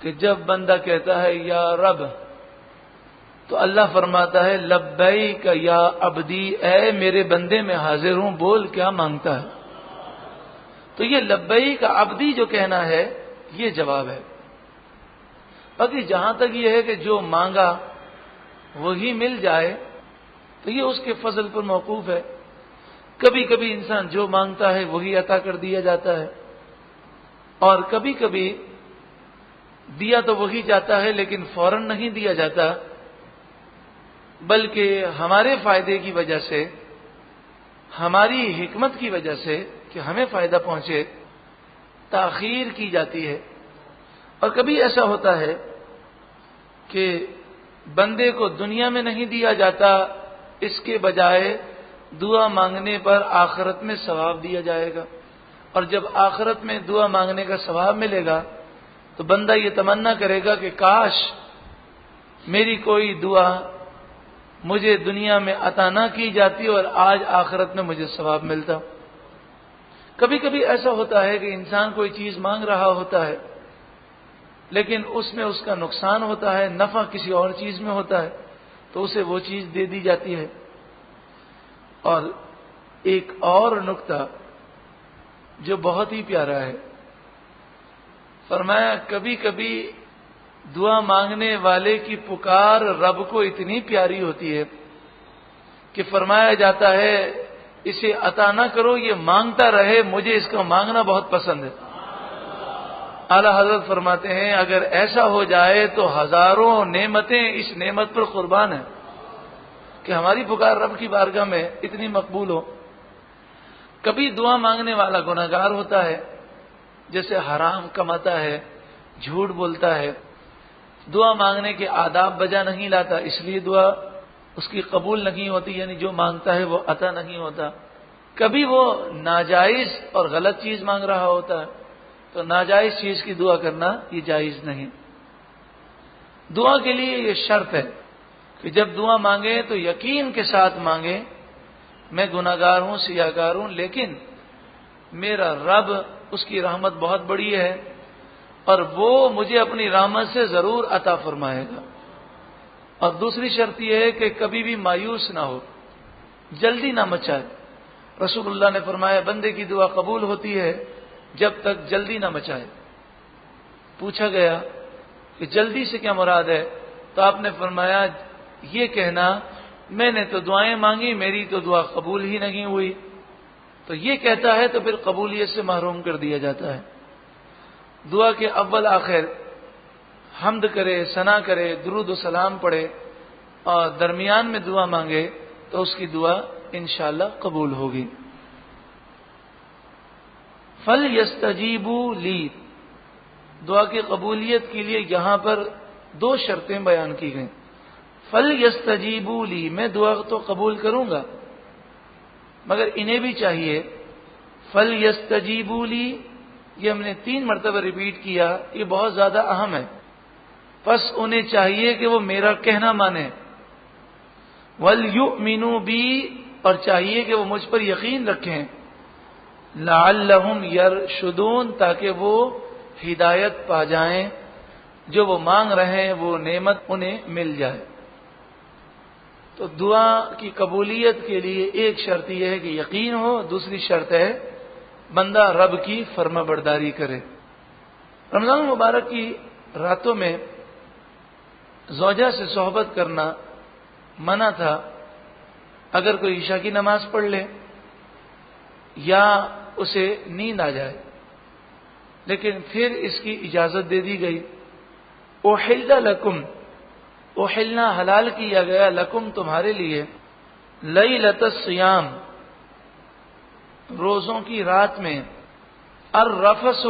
کہ جب بندہ کہتا ہے یا رب، تو اللہ فرماتا ہے لبیک یا عبدی، اے میرے بندے میں حاضر ہوں، بول کیا مانگتا ہے۔ تو یہ لبیک عبدی جو کہنا ہے یہ جواب ہے۔ باقی جہاں تک یہ ہے کہ جو مانگا وہی مل جائے تو یہ اس کے فضل پر موقوف ہے۔ کبھی کبھی انسان جو مانگتا ہے وہی عطا کر دیا جاتا ہے، اور کبھی کبھی دیا تو وہی جاتا ہے لیکن فوراً نہیں دیا جاتا، بلکہ ہمارے فائدے کی وجہ سے، ہماری حکمت کی وجہ سے کہ ہمیں فائدہ پہنچے، تاخیر کی جاتی ہے۔ اور کبھی ایسا ہوتا ہے کہ بندے کو دنیا میں نہیں دیا جاتا، اس کے بجائے دعا مانگنے پر آخرت میں ثواب دیا جائے گا، اور جب آخرت میں دعا مانگنے کا ثواب ملے گا تو بندہ یہ تمنا کرے گا کہ کاش میری کوئی دعا مجھے دنیا میں عطا نہ کی جاتی اور آج آخرت میں مجھے ثواب ملتا۔ کبھی کبھی ایسا ہوتا ہے کہ انسان کوئی چیز مانگ رہا ہوتا ہے لیکن اس میں اس کا نقصان ہوتا ہے، نفع کسی اور چیز میں ہوتا ہے، تو اسے وہ چیز دے دی جاتی ہے۔ اور ایک اور نکتہ جو بہت ہی پیارا ہے، فرمایا کبھی کبھی دعا مانگنے والے کی پکار رب کو اتنی پیاری ہوتی ہے کہ فرمایا جاتا ہے اسے عطا نہ کرو، یہ مانگتا رہے، مجھے اس کا مانگنا بہت پسند ہے۔ اعلی حضرت فرماتے ہیں اگر ایسا ہو جائے تو ہزاروں نعمتیں اس نعمت پر قربان ہیں کہ ہماری پکار رب کی بارگاہ میں اتنی مقبول ہو۔ کبھی دعا مانگنے والا گناہگار ہوتا ہے، جیسے حرام کماتا ہے، جھوٹ بولتا ہے، دعا مانگنے کے آداب بجا نہیں لاتا، اس لیے دعا اس کی قبول نہیں ہوتی، یعنی جو مانگتا ہے وہ عطا نہیں ہوتا۔ کبھی وہ ناجائز اور غلط چیز مانگ رہا ہوتا ہے، تو ناجائز چیز کی دعا کرنا یہ جائز نہیں۔ دعا کے لیے یہ شرط ہے کہ جب دعا مانگے تو یقین کے ساتھ مانگے، میں گناہگار ہوں، سیاہکار ہوں، لیکن میرا رب اس کی رحمت بہت بڑی ہے اور وہ مجھے اپنی رحمت سے ضرور عطا فرمائے گا۔ اور دوسری شرط یہ ہے کہ کبھی بھی مایوس نہ ہو، جلدی نہ مچائے۔ رسول اللہ نے فرمایا بندے کی دعا قبول ہوتی ہے جب تک جلدی نہ مچائے۔ پوچھا گیا کہ جلدی سے کیا مراد ہے؟ تو آپ نے فرمایا یہ کہنا میں نے تو دعائیں مانگی، میری تو دعا قبول ہی نہیں ہوئی، تو یہ کہتا ہے تو پھر قبولیت سے محروم کر دیا جاتا ہے۔ دعا کے اول آخر حمد کرے، ثنا کرے، درود و سلام پڑھے اور درمیان میں دعا مانگے تو اس کی دعا انشاءاللہ قبول ہوگی۔ فَلْيَسْتَجِيبُوا لِي، دعا کی قبولیت کے لیے یہاں پر دو شرطیں بیان کی گئیں۔ فَلْيَسْتَجِيبُوا لِي، میں دعا تو قبول کروں گا مگر انہیں بھی چاہیے۔ فَلْيَسْتَجِيبُوا لِي یہ ہم نے 3 مرتبہ ریپیٹ کیا، یہ بہت زیادہ اہم ہے۔ پس انہیں چاہیے کہ وہ میرا کہنا مانیں۔ وَلْيُؤْمِنُوا بِي، اور چاہیے کہ وہ مجھ پر یقین رکھیں۔ لَعَلَّهُمْ يَرْشُدُونَ، تاکہ وہ ہدایت پا جائیں، جو وہ مانگ رہے ہیں وہ نعمت انہیں مل جائے۔ تو دعا کی قبولیت کے لیے ایک شرط یہ ہے کہ یقین ہو، دوسری شرط ہے بندہ رب کی فرما برداری کرے۔ رمضان مبارک کی راتوں میں زوجہ سے صحبت کرنا منع تھا، اگر کوئی عشاء کی نماز پڑھ لے یا اسے نیند آ جائے، لیکن پھر اس کی اجازت دے دی گئی۔ احل لکم، احلنا حلال کیا گیا، لکم تمہارے لیے، لیلۃ الصیام روزوں کی رات میں، الرفث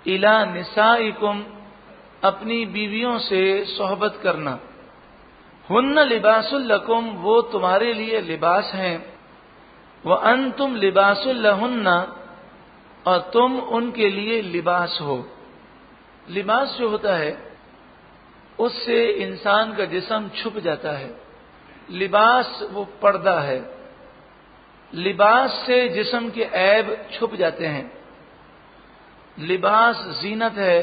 الی نسائکم اپنی بیویوں سے صحبت کرنا، ہن لباس لکم وہ تمہارے لیے لباس ہیں، وانتم لباس لہن اور تم ان کے لیے لباس ہو۔ لباس جو ہوتا ہے اس سے انسان کا جسم چھپ جاتا ہے، لباس وہ پردہ ہے، لباس سے جسم کے عیب چھپ جاتے ہیں۔ لباس زینت ہے،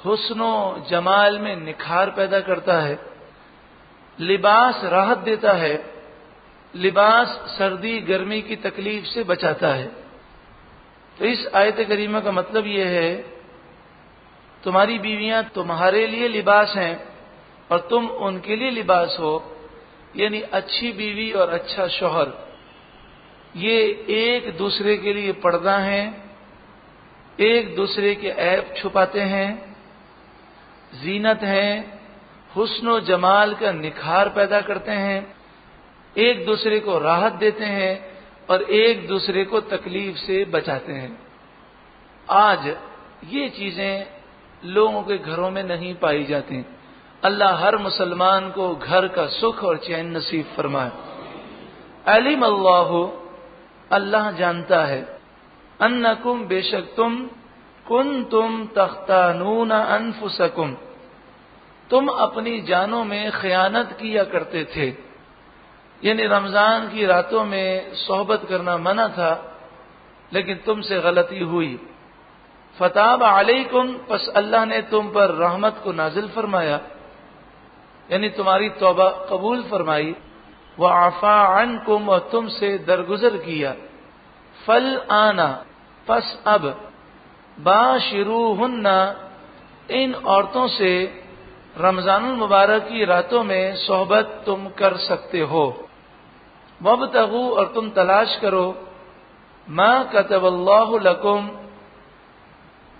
حسن و جمال میں نکھار پیدا کرتا ہے، لباس راحت دیتا ہے، لباس سردی گرمی کی تکلیف سے بچاتا ہے۔ تو اس آیت کریمہ کا مطلب یہ ہے تمہاری بیویاں تمہارے لیے لباس ہیں اور تم ان کے لیے لباس ہو، یعنی اچھی بیوی اور اچھا شوہر یہ ایک دوسرے کے لیے پردہ ہیں، ایک دوسرے کے عیب چھپاتے ہیں، زینت ہیں، حسن و جمال کا نکھار پیدا کرتے ہیں، ایک دوسرے کو راحت دیتے ہیں اور ایک دوسرے کو تکلیف سے بچاتے ہیں۔ آج یہ چیزیں لوگوں کے گھروں میں نہیں پائی جاتی۔ اللہ ہر مسلمان کو گھر کا سکھ اور چین نصیب فرمائے۔ علم اللہ، اللہ جانتا ہے، انکم بے شک تم، کنتم تختانون انفسکم، تم اپنی جانوں میں خیانت کیا کرتے تھے، یعنی رمضان کی راتوں میں صحبت کرنا منع تھا لیکن تم سے غلطی ہوئی، فتاب علیکم، پس اللہ نے تم پر رحمت کو نازل فرمایا، یعنی تمہاری توبہ قبول فرمائی، وعفا عنکم، اور تم سے درگزر کیا، فالآن، پس اب، باشروہن، ان عورتوں سے رمضان المبارک کی راتوں میں صحبت تم کر سکتے ہو، وابتغوا، اور تم تلاش کرو، ما کتب اللہ لکم،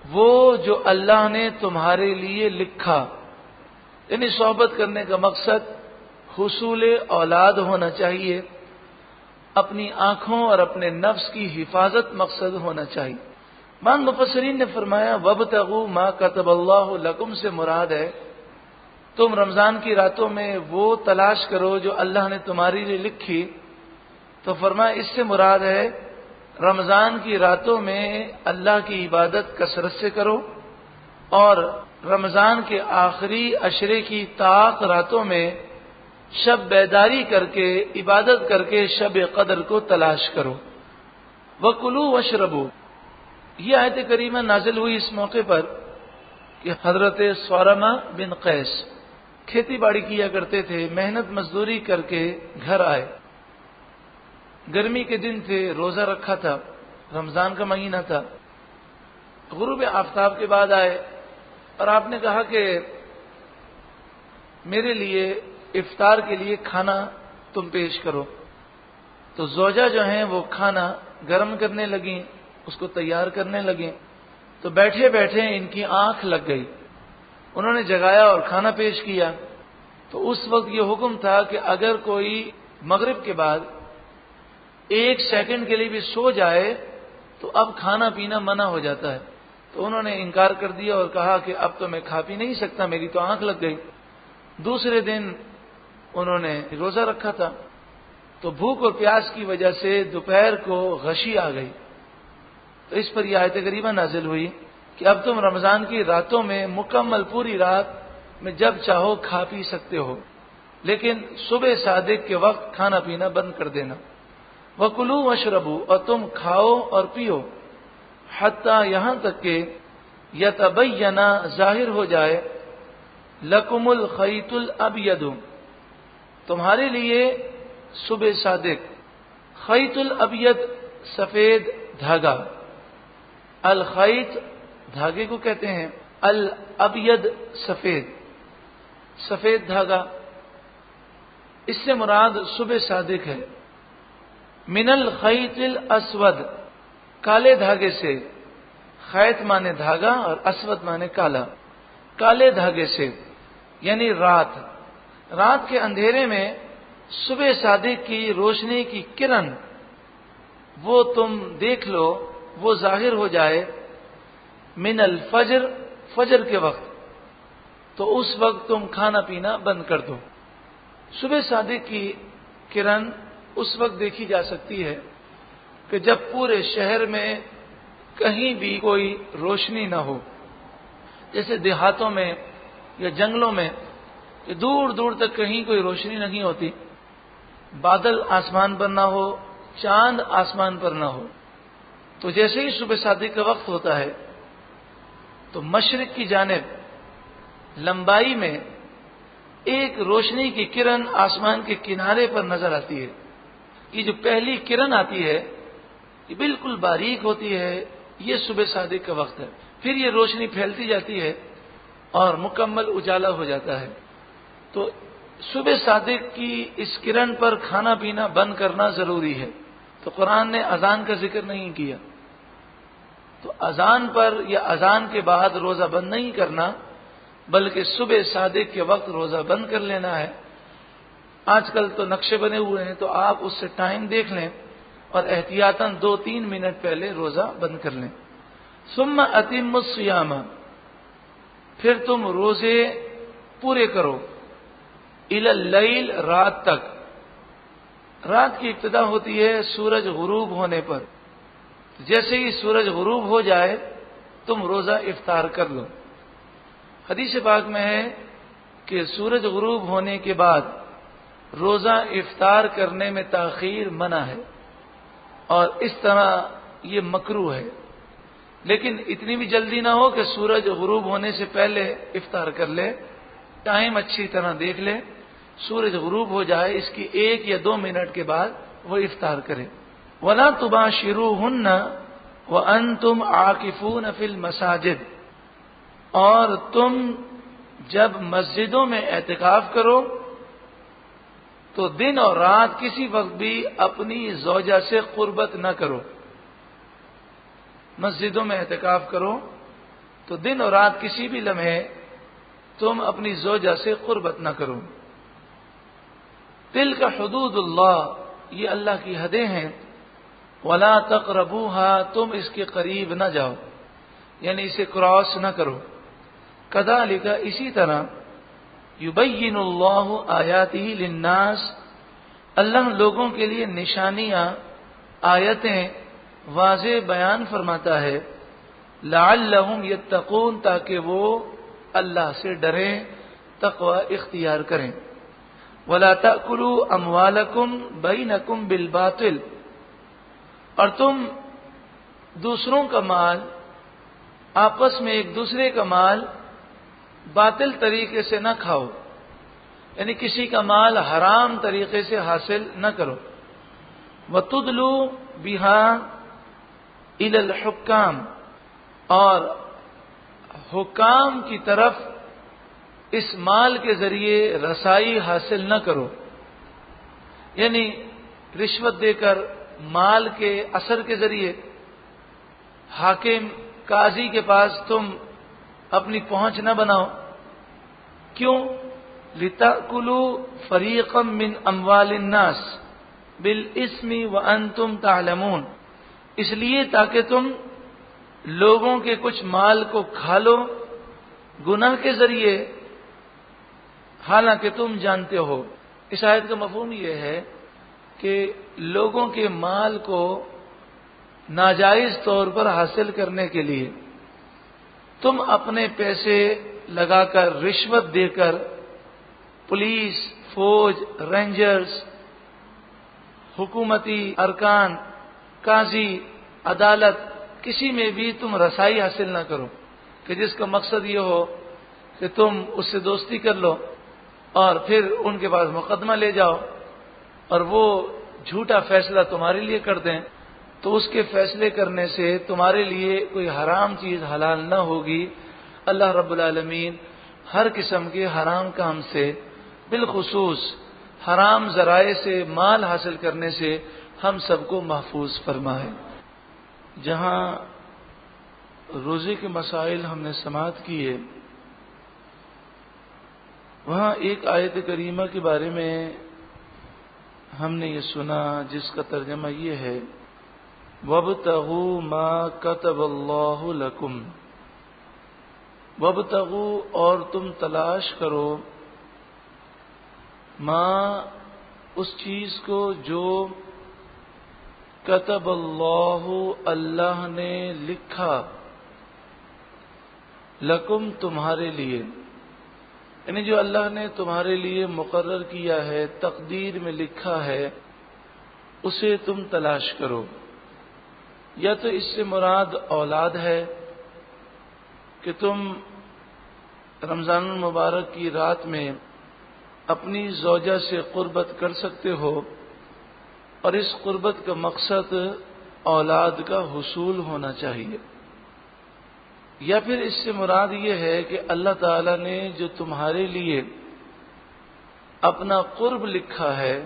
وہ جو اللہ نے تمہارے لیے لکھا، یعنی صحبت کرنے کا مقصد حصول اولاد ہونا چاہیے، اپنی آنکھوں اور اپنے نفس کی حفاظت مقصد ہونا چاہیے۔ بعض مفسرین نے فرمایا وابتغوا ما کتب اللہ لکم سے مراد ہے تم رمضان کی راتوں میں وہ تلاش کرو جو اللہ نے تمہارے لیے لکھی، تو فرمایا اس سے مراد ہے رمضان کی راتوں میں اللہ کی عبادت کثرت سے کرو، اور رمضان کے آخری عشرے کی طاق راتوں میں شب بیداری کر کے عبادت کر کے شب قدر کو تلاش کرو، وَكُلُوا وَاشْرَبُوا، یہ آیت کریمہ نازل ہوئی اس موقع پر کہ حضرت صورمہ بن قیس کھیتی باڑی کیا کرتے تھے، محنت مزدوری کر کے گھر آئے، گرمی کے دن تھے، روزہ رکھا تھا، رمضان کا مہینہ تھا، غروب آفتاب کے بعد آئے اور آپ نے کہا کہ میرے لیے افطار کے لیے کھانا تم پیش کرو، تو زوجہ جو ہیں وہ کھانا گرم کرنے لگیں، اس کو تیار کرنے لگیں، تو بیٹھے بیٹھے ان کی آنکھ لگ گئی، انہوں نے جگایا اور کھانا پیش کیا، تو اس وقت یہ حکم تھا کہ اگر کوئی مغرب کے بعد 1 سیکنڈ کے لیے بھی سو جائے تو اب کھانا پینا منع ہو جاتا ہے، تو انہوں نے انکار کر دیا اور کہا کہ اب تو میں کھا پی نہیں سکتا، میری تو آنکھ لگ گئی۔ دوسرے دن انہوں نے روزہ رکھا تھا، تو بھوک اور پیاس کی وجہ سے دوپہر کو غشی آ گئی، تو اس پر یہ آیت کریمہ نازل ہوئی کہ اب تم رمضان کی راتوں میں مکمل پوری رات میں جب چاہو کھا پی سکتے ہو، لیکن صبح صادق کے وقت کھانا پینا بند کر دینا، وَكُلُوا وَاشْرَبُوا، اور تم کھاؤ اور پیو، حتیٰ یہاں تک کہ یتبین، ظاہر ہو جائے، لکم الخیط الابید، تمہارے لیے صبح صادق، خیط الابید سفید دھاگا، الخیط دھاگے کو کہتے ہیں، الابید سفید، سفید دھاگا، اس سے مراد صبح صادق ہے، من الخیط الاسود، کالے دھاگے سے، خیط مانے دھاگا اور اسود مانے کالا، کالے دھاگے سے، یعنی رات، رات کے اندھیرے میں صبح صادق کی روشنی کی کرن وہ تم دیکھ لو، وہ ظاہر ہو جائے، من الفجر، فجر کے وقت، تو اس وقت تم کھانا پینا بند کر دو۔ صبح صادق کی کرن اس وقت دیکھی جا سکتی ہے کہ جب پورے شہر میں کہیں بھی کوئی روشنی نہ ہو، جیسے دیہاتوں میں یا جنگلوں میں کہ دور دور تک کہیں کوئی روشنی نہیں ہوتی، بادل آسمان پر نہ ہو، چاند آسمان پر نہ ہو، تو جیسے ہی صبح صادق کا وقت ہوتا ہے تو مشرق کی جانب لمبائی میں ایک روشنی کی کرن آسمان کے کنارے پر نظر آتی ہے، یہ جو پہلی کرن آتی ہے یہ بالکل باریک ہوتی ہے، یہ صبح صادق کا وقت ہے، پھر یہ روشنی پھیلتی جاتی ہے اور مکمل اجالا ہو جاتا ہے، تو صبح صادق کی اس کرن پر کھانا پینا بند کرنا ضروری ہے۔ تو قرآن نے اذان کا ذکر نہیں کیا، تو اذان پر یا اذان کے بعد روزہ بند نہیں کرنا، بلکہ صبح صادق کے وقت روزہ بند کر لینا ہے۔ آج کل تو نقشے بنے ہوئے ہیں، تو آپ اس سے ٹائم دیکھ لیں اور احتیاطاً 2-3 منٹ پہلے روزہ بند کر لیں۔ ثم اتموا الصیام، پھر تم روزے پورے کرو، الی اللیل، رات تک، رات کی ابتدا ہوتی ہے سورج غروب ہونے پر. جیسے ہی سورج غروب ہو جائے تم روزہ افطار کر لو. حدیث پاک میں ہے کہ سورج غروب ہونے کے بعد روزہ افطار کرنے میں تاخیر منع ہے، اور اس طرح یہ مکروہ ہے. لیکن اتنی بھی جلدی نہ ہو کہ سورج غروب ہونے سے پہلے افطار کر لے. ٹائم اچھی طرح دیکھ لے، سورج غروب ہو جائے اس کی 1 یا 2 منٹ کے بعد وہ افطار کرے. وَلَا تُبَاشِرُوهُنَّ وَأَنْتُمْ عَاكِفُونَ فِي الْمَسَاجِدِ، اور تم جب مسجدوں میں اعتکاف کرو تو دن اور رات کسی وقت بھی اپنی زوجہ سے قربت نہ کرو. مسجدوں میں اعتکاف کرو تو دن اور رات کسی بھی لمحے تم اپنی زوجہ سے قربت نہ کرو. تلک حدود اللہ، یہ اللہ کی حدیں ہیں. ولا تقربوها، تم اس کے قریب نہ جاؤ، یعنی اسے کراس نہ کرو. کذالک، اسی طرح یبین اللہ آیاتہ للناس، اللہ لوگوں کے لیے نشانیاں، آیتیں واضح بیان فرماتا ہے. لعلہم یتقون، تاکہ وہ اللہ سے ڈریں، تقوی اختیار کریں. ولا تأکلوا اموالکم بینکم بالباطل، اور تم دوسروں کا مال، آپس میں ایک دوسرے کا مال باطل طریقے سے نہ کھاؤ، یعنی کسی کا مال حرام طریقے سے حاصل نہ کرو. وَتُدْلُوا بِهَا إِلَى الْحُكَّامِ، اور حکام کی طرف اس مال کے ذریعے رسائی حاصل نہ کرو، یعنی رشوت دے کر مال کے اثر کے ذریعے حاکم قاضی کے پاس تم اپنی پہنچ نہ بناؤ. کیوں؟ لِتَأْكُلُوا فَرِيقًا مِّنْ أَمْوَالِ النَّاسِ بِالْإِثْمِ وَأَنْتُمْ تَعْلَمُونَ، اس لیے تاکہ تم لوگوں کے کچھ مال کو کھا لو گناہ کے ذریعے، حالانکہ تم جانتے ہو. اس آیت کا مفہوم یہ ہے کہ لوگوں کے مال کو ناجائز طور پر حاصل کرنے کے لیے تم اپنے پیسے لگا کر، رشوت دے کر، پولیس، فوج، رینجرز، حکومتی ارکان، قاضی، عدالت، کسی میں بھی تم رسائی حاصل نہ کرو کہ جس کا مقصد یہ ہو کہ تم اس سے دوستی کر لو اور پھر ان کے پاس مقدمہ لے جاؤ اور وہ جھوٹا فیصلہ تمہارے لیے کر دیں، تو اس کے فیصلے کرنے سے تمہارے لیے کوئی حرام چیز حلال نہ ہوگی. اللہ رب العالمین ہر قسم کے حرام کام سے، بالخصوص حرام ذرائع سے مال حاصل کرنے سے ہم سب کو محفوظ فرمائے. جہاں روزے کے مسائل ہم نے سماعت کیے، وہاں ایک آیت کریمہ کے بارے میں ہم نے یہ سنا جس کا ترجمہ یہ ہے: وَابْتَغُوا مَا كَتَبَ اللَّهُ لَكُمْ، وَابْتَغُوا، اور تم تلاش کرو، ما، اس چیز کو جو کتب اللہ، اللہ نے لکھا، لکم، تمہارے لیے، یعنی جو اللہ نے تمہارے لیے مقرر کیا ہے، تقدیر میں لکھا ہے، اسے تم تلاش کرو. یا تو اس سے مراد اولاد ہے کہ تم رمضان المبارک کی رات میں اپنی زوجہ سے قربت کر سکتے ہو، اور اس قربت کا مقصد اولاد کا حصول ہونا چاہیے. یا پھر اس سے مراد یہ ہے کہ اللہ تعالی نے جو تمہارے لیے اپنا قرب لکھا ہے،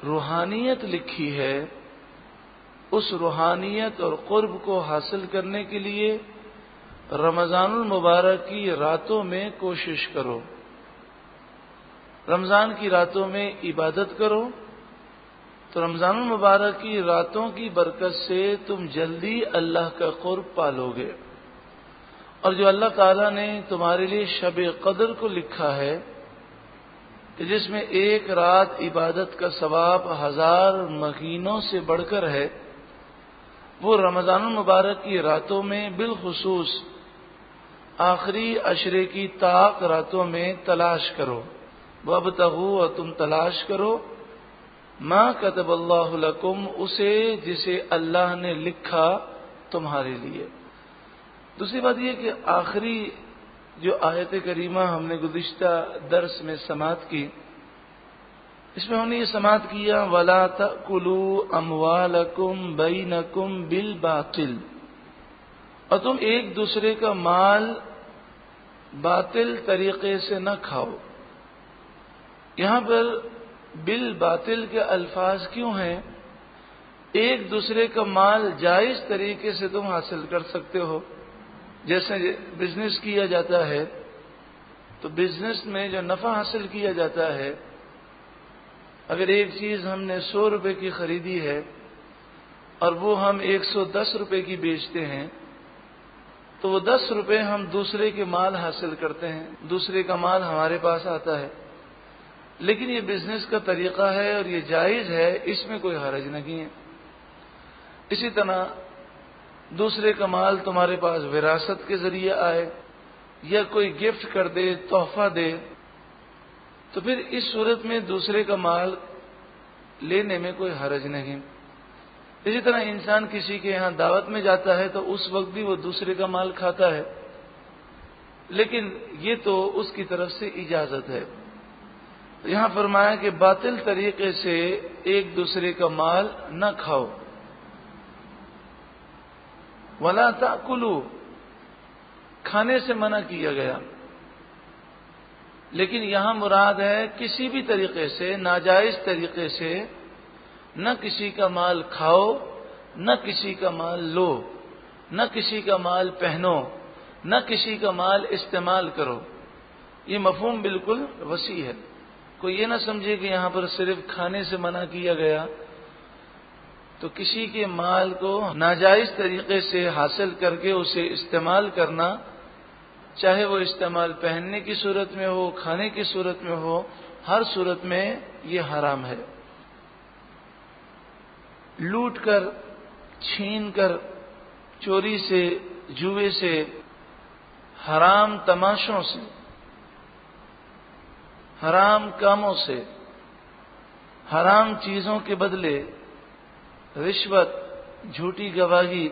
روحانیت لکھی ہے، اس روحانیت اور قرب کو حاصل کرنے کے لیے رمضان المبارک کی راتوں میں کوشش کرو، رمضان کی راتوں میں عبادت کرو، تو رمضان المبارک کی راتوں کی برکت سے تم جلدی اللہ کا قرب پالو گے. اور جو اللہ تعالیٰ نے تمہارے لیے شب قدر کو لکھا ہے، کہ جس میں ایک رات عبادت کا ثواب 1000 مہینوں سے بڑھ کر ہے، وہ رمضان المبارک کی راتوں میں بالخصوص آخری عشرے کی طاق راتوں میں تلاش کرو۔ وابتغوا، اور تم تلاش کرو، ما کتب اللہ لکم، اسے جسے اللہ نے لکھا تمہارے لیے۔ دوسری بات یہ کہ آخری جو آیت کریمہ ہم نے گزشتہ درس میں سماعت کی، اس میں ہم نے یہ سماعت کیا وَلَا تَأْكُلُوا أَمْوَالَكُمْ بَيْنَكُمْ بِالْبَاطِلِ، اور تم ایک دوسرے کا مال باطل طریقے سے نہ کھاؤ۔ یہاں پر بالباطل کے الفاظ کیوں ہیں؟ ایک دوسرے کا مال جائز طریقے سے تم حاصل کر سکتے ہو، جیسے بزنس کیا جاتا ہے تو بزنس میں جو نفع حاصل کیا جاتا ہے، اگر ایک چیز ہم نے 100 روپے کی خریدی ہے اور وہ ہم 110 روپے کی بیچتے ہیں تو وہ 10 روپے ہم دوسرے کے مال حاصل کرتے ہیں، دوسرے کا مال ہمارے پاس آتا ہے، لیکن یہ بزنس کا طریقہ ہے اور یہ جائز ہے، اس میں کوئی حرج نہیں ہے۔ اسی طرح دوسرے کا مال تمہارے پاس وراثت کے ذریعے آئے یا کوئی گفٹ کر دے، تحفہ دے، تو پھر اس صورت میں دوسرے کا مال لینے میں کوئی حرج نہیں۔ اسی طرح انسان کسی کے یہاں دعوت میں جاتا ہے تو اس وقت بھی وہ دوسرے کا مال کھاتا ہے، لیکن یہ تو اس کی طرف سے اجازت ہے۔ یہاں فرمایا کہ باطل طریقے سے ایک دوسرے کا مال نہ کھاؤ۔ وَلَا تَأْكُلُوا، کھانے سے منع کیا گیا، لیکن یہاں مراد ہے کسی بھی طریقے سے، ناجائز طریقے سے نہ کسی کا مال کھاؤ، نہ کسی کا مال لو، نہ کسی کا مال پہنو، نہ کسی کا مال استعمال کرو۔ یہ مفہوم بالکل وسیع ہے، کوئی یہ نہ سمجھے کہ یہاں پر صرف کھانے سے منع کیا گیا تو کسی کے مال کو ناجائز طریقے سے حاصل کر کے اسے استعمال کرنا، چاہے وہ استعمال پہننے کی صورت میں ہو، کھانے کی صورت میں ہو، ہر صورت میں یہ حرام ہے۔ لوٹ کر، چھین کر، چوری سے، جوئے سے، حرام تماشوں سے، حرام کاموں سے، حرام چیزوں کے بدلے رشوت، جھوٹی گواہی،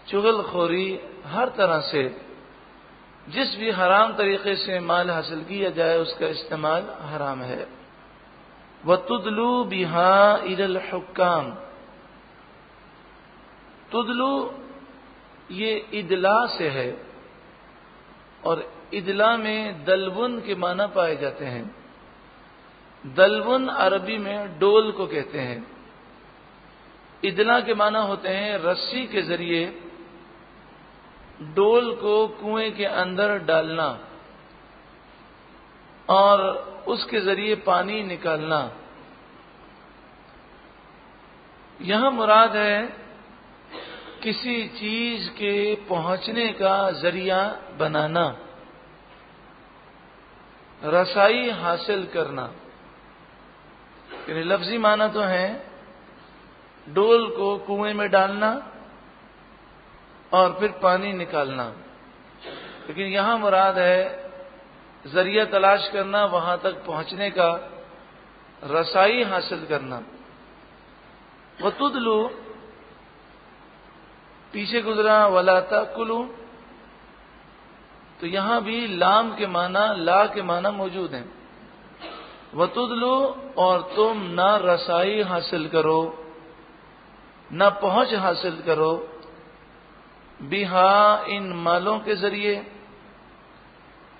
چغل خوری، ہر طرح سے جس بھی حرام طریقے سے مال حاصل کیا جائے اس کا استعمال حرام ہے۔ وَتُدْلُوا بِهَا إِلَى الْحُكَّامِ، تدلو یہ ادلا سے ہے، اور ادلا میں دلون کے معنی پائے جاتے ہیں۔ دلون عربی میں ڈول کو کہتے ہیں۔ ادلا کے معنی ہوتے ہیں رسی کے ذریعے ڈول کو کنویں کے اندر ڈالنا اور اس کے ذریعے پانی نکالنا۔ یہاں مراد ہے کسی چیز کے پہنچنے کا ذریعہ بنانا، رسائی حاصل کرنا۔ یعنی لفظی معنی تو ہے ڈول کو کنویں میں ڈالنا اور پھر پانی نکالنا، لیکن یہاں مراد ہے ذریعہ تلاش کرنا، وہاں تک پہنچنے کا، رسائی حاصل کرنا۔ وَتُدْلُوا پیچھے گزرا وَلَا تَأْكُلُوا، تو یہاں بھی لام کے معنی، لا کے معنی موجود ہیں۔ وَتُدْلُوا، اور تم نہ رسائی حاصل کرو، نہ پہنچ حاصل کرو، بہا ان مالوں کے ذریعے،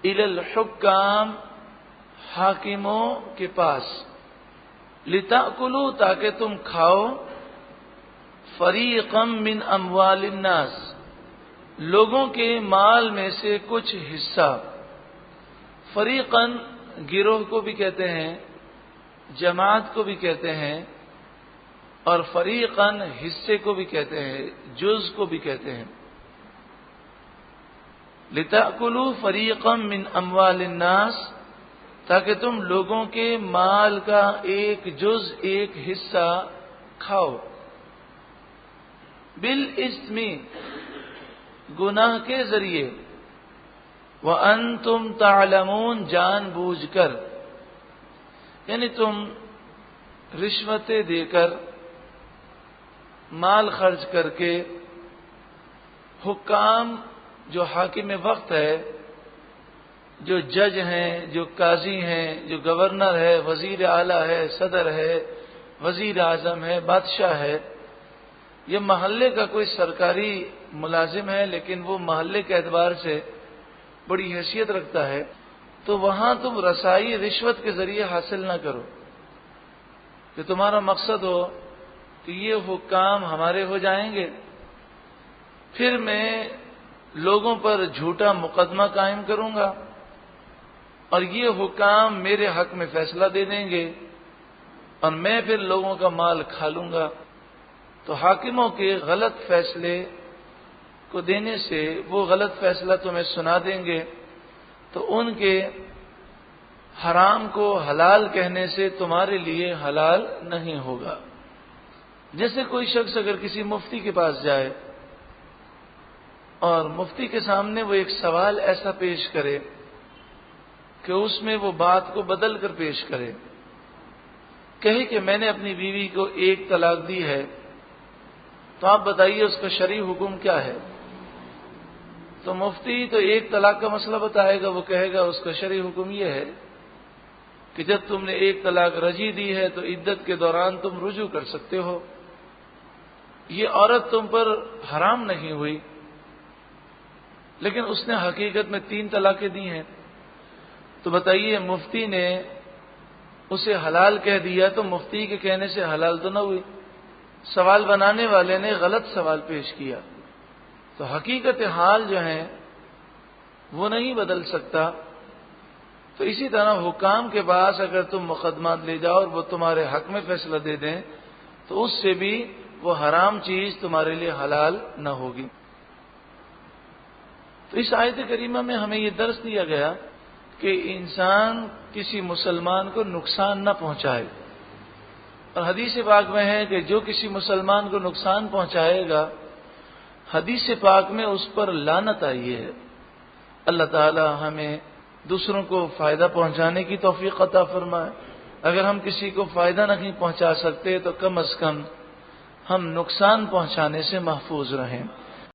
الی الحکام حاکموں کے پاس، لتأکلوا تاکہ تم کھاؤ، فریقا من اموال الناس لوگوں کے مال میں سے کچھ حصہ۔ فریقاً گروہ کو بھی کہتے ہیں، جماعت کو بھی کہتے ہیں، اور فریقاً حصے کو بھی کہتے ہیں، جز کو بھی کہتے ہیں۔ لتأکلوا فریقا من اموال الناس، تاکہ تم لوگوں کے مال کا ایک جز ایک حصہ کھاؤ، بالاسم گناہ کے ذریعے، وانتم تعلمون جان بوجھ کر، یعنی تم رشوتیں دے کر، مال خرچ کر کے، حکام جو حاکم وقت ہے، جو جج ہیں، جو قاضی ہیں، جو گورنر ہے، وزیر اعلیٰ ہے، صدر ہے، وزیر اعظم ہے، بادشاہ ہے، یہ محلے کا کوئی سرکاری ملازم ہے لیکن وہ محلے کے اعتبار سے بڑی حیثیت رکھتا ہے، تو وہاں تم رسائی رشوت کے ذریعے حاصل نہ کرو کہ تمہارا مقصد ہو کہ یہ حکام ہمارے ہو جائیں گے، پھر میں لوگوں پر جھوٹا مقدمہ قائم کروں گا اور یہ حکام میرے حق میں فیصلہ دے دیں گے اور میں پھر لوگوں کا مال کھا لوں گا۔ تو حاکموں کے غلط فیصلے کو دینے سے وہ غلط فیصلہ تمہیں سنا دیں گے، تو ان کے حرام کو حلال کہنے سے تمہارے لیے حلال نہیں ہوگا۔ جیسے کوئی شخص اگر کسی مفتی کے پاس جائے اور مفتی کے سامنے وہ ایک سوال ایسا پیش کرے کہ اس میں وہ بات کو بدل کر پیش کرے، کہے کہ میں نے اپنی بیوی کو ایک طلاق دی ہے، تو آپ بتائیے اس کا شرعی حکم کیا ہے؟ تو مفتی تو ایک طلاق کا مسئلہ بتائے گا، وہ کہے گا اس کا شرعی حکم یہ ہے کہ جب تم نے ایک طلاق رجی دی ہے تو عدت کے دوران تم رجوع کر سکتے ہو، یہ عورت تم پر حرام نہیں ہوئی، لیکن اس نے حقیقت میں 3 طلاقیں دی ہیں، تو بتائیے مفتی نے اسے حلال کہہ دیا تو مفتی کے کہنے سے حلال تو نہ ہوئی، سوال بنانے والے نے غلط سوال پیش کیا، تو حقیقت حال جو ہے وہ نہیں بدل سکتا۔ تو اسی طرح حکام کے پاس اگر تم مقدمات لے جاؤ اور وہ تمہارے حق میں فیصلہ دے دیں تو اس سے بھی وہ حرام چیز تمہارے لیے حلال نہ ہوگی۔ تو اس آیت کریمہ میں ہمیں یہ درس دیا گیا کہ انسان کسی مسلمان کو نقصان نہ پہنچائے، اور حدیث پاک میں ہے کہ جو کسی مسلمان کو نقصان پہنچائے گا حدیث پاک میں اس پر لعنت آئی ہے۔ اللہ تعالی ہمیں دوسروں کو فائدہ پہنچانے کی توفیق عطا فرمائے۔ اگر ہم کسی کو فائدہ نہیں پہنچا سکتے تو کم از کم ہم نقصان پہنچانے سے محفوظ رہیں۔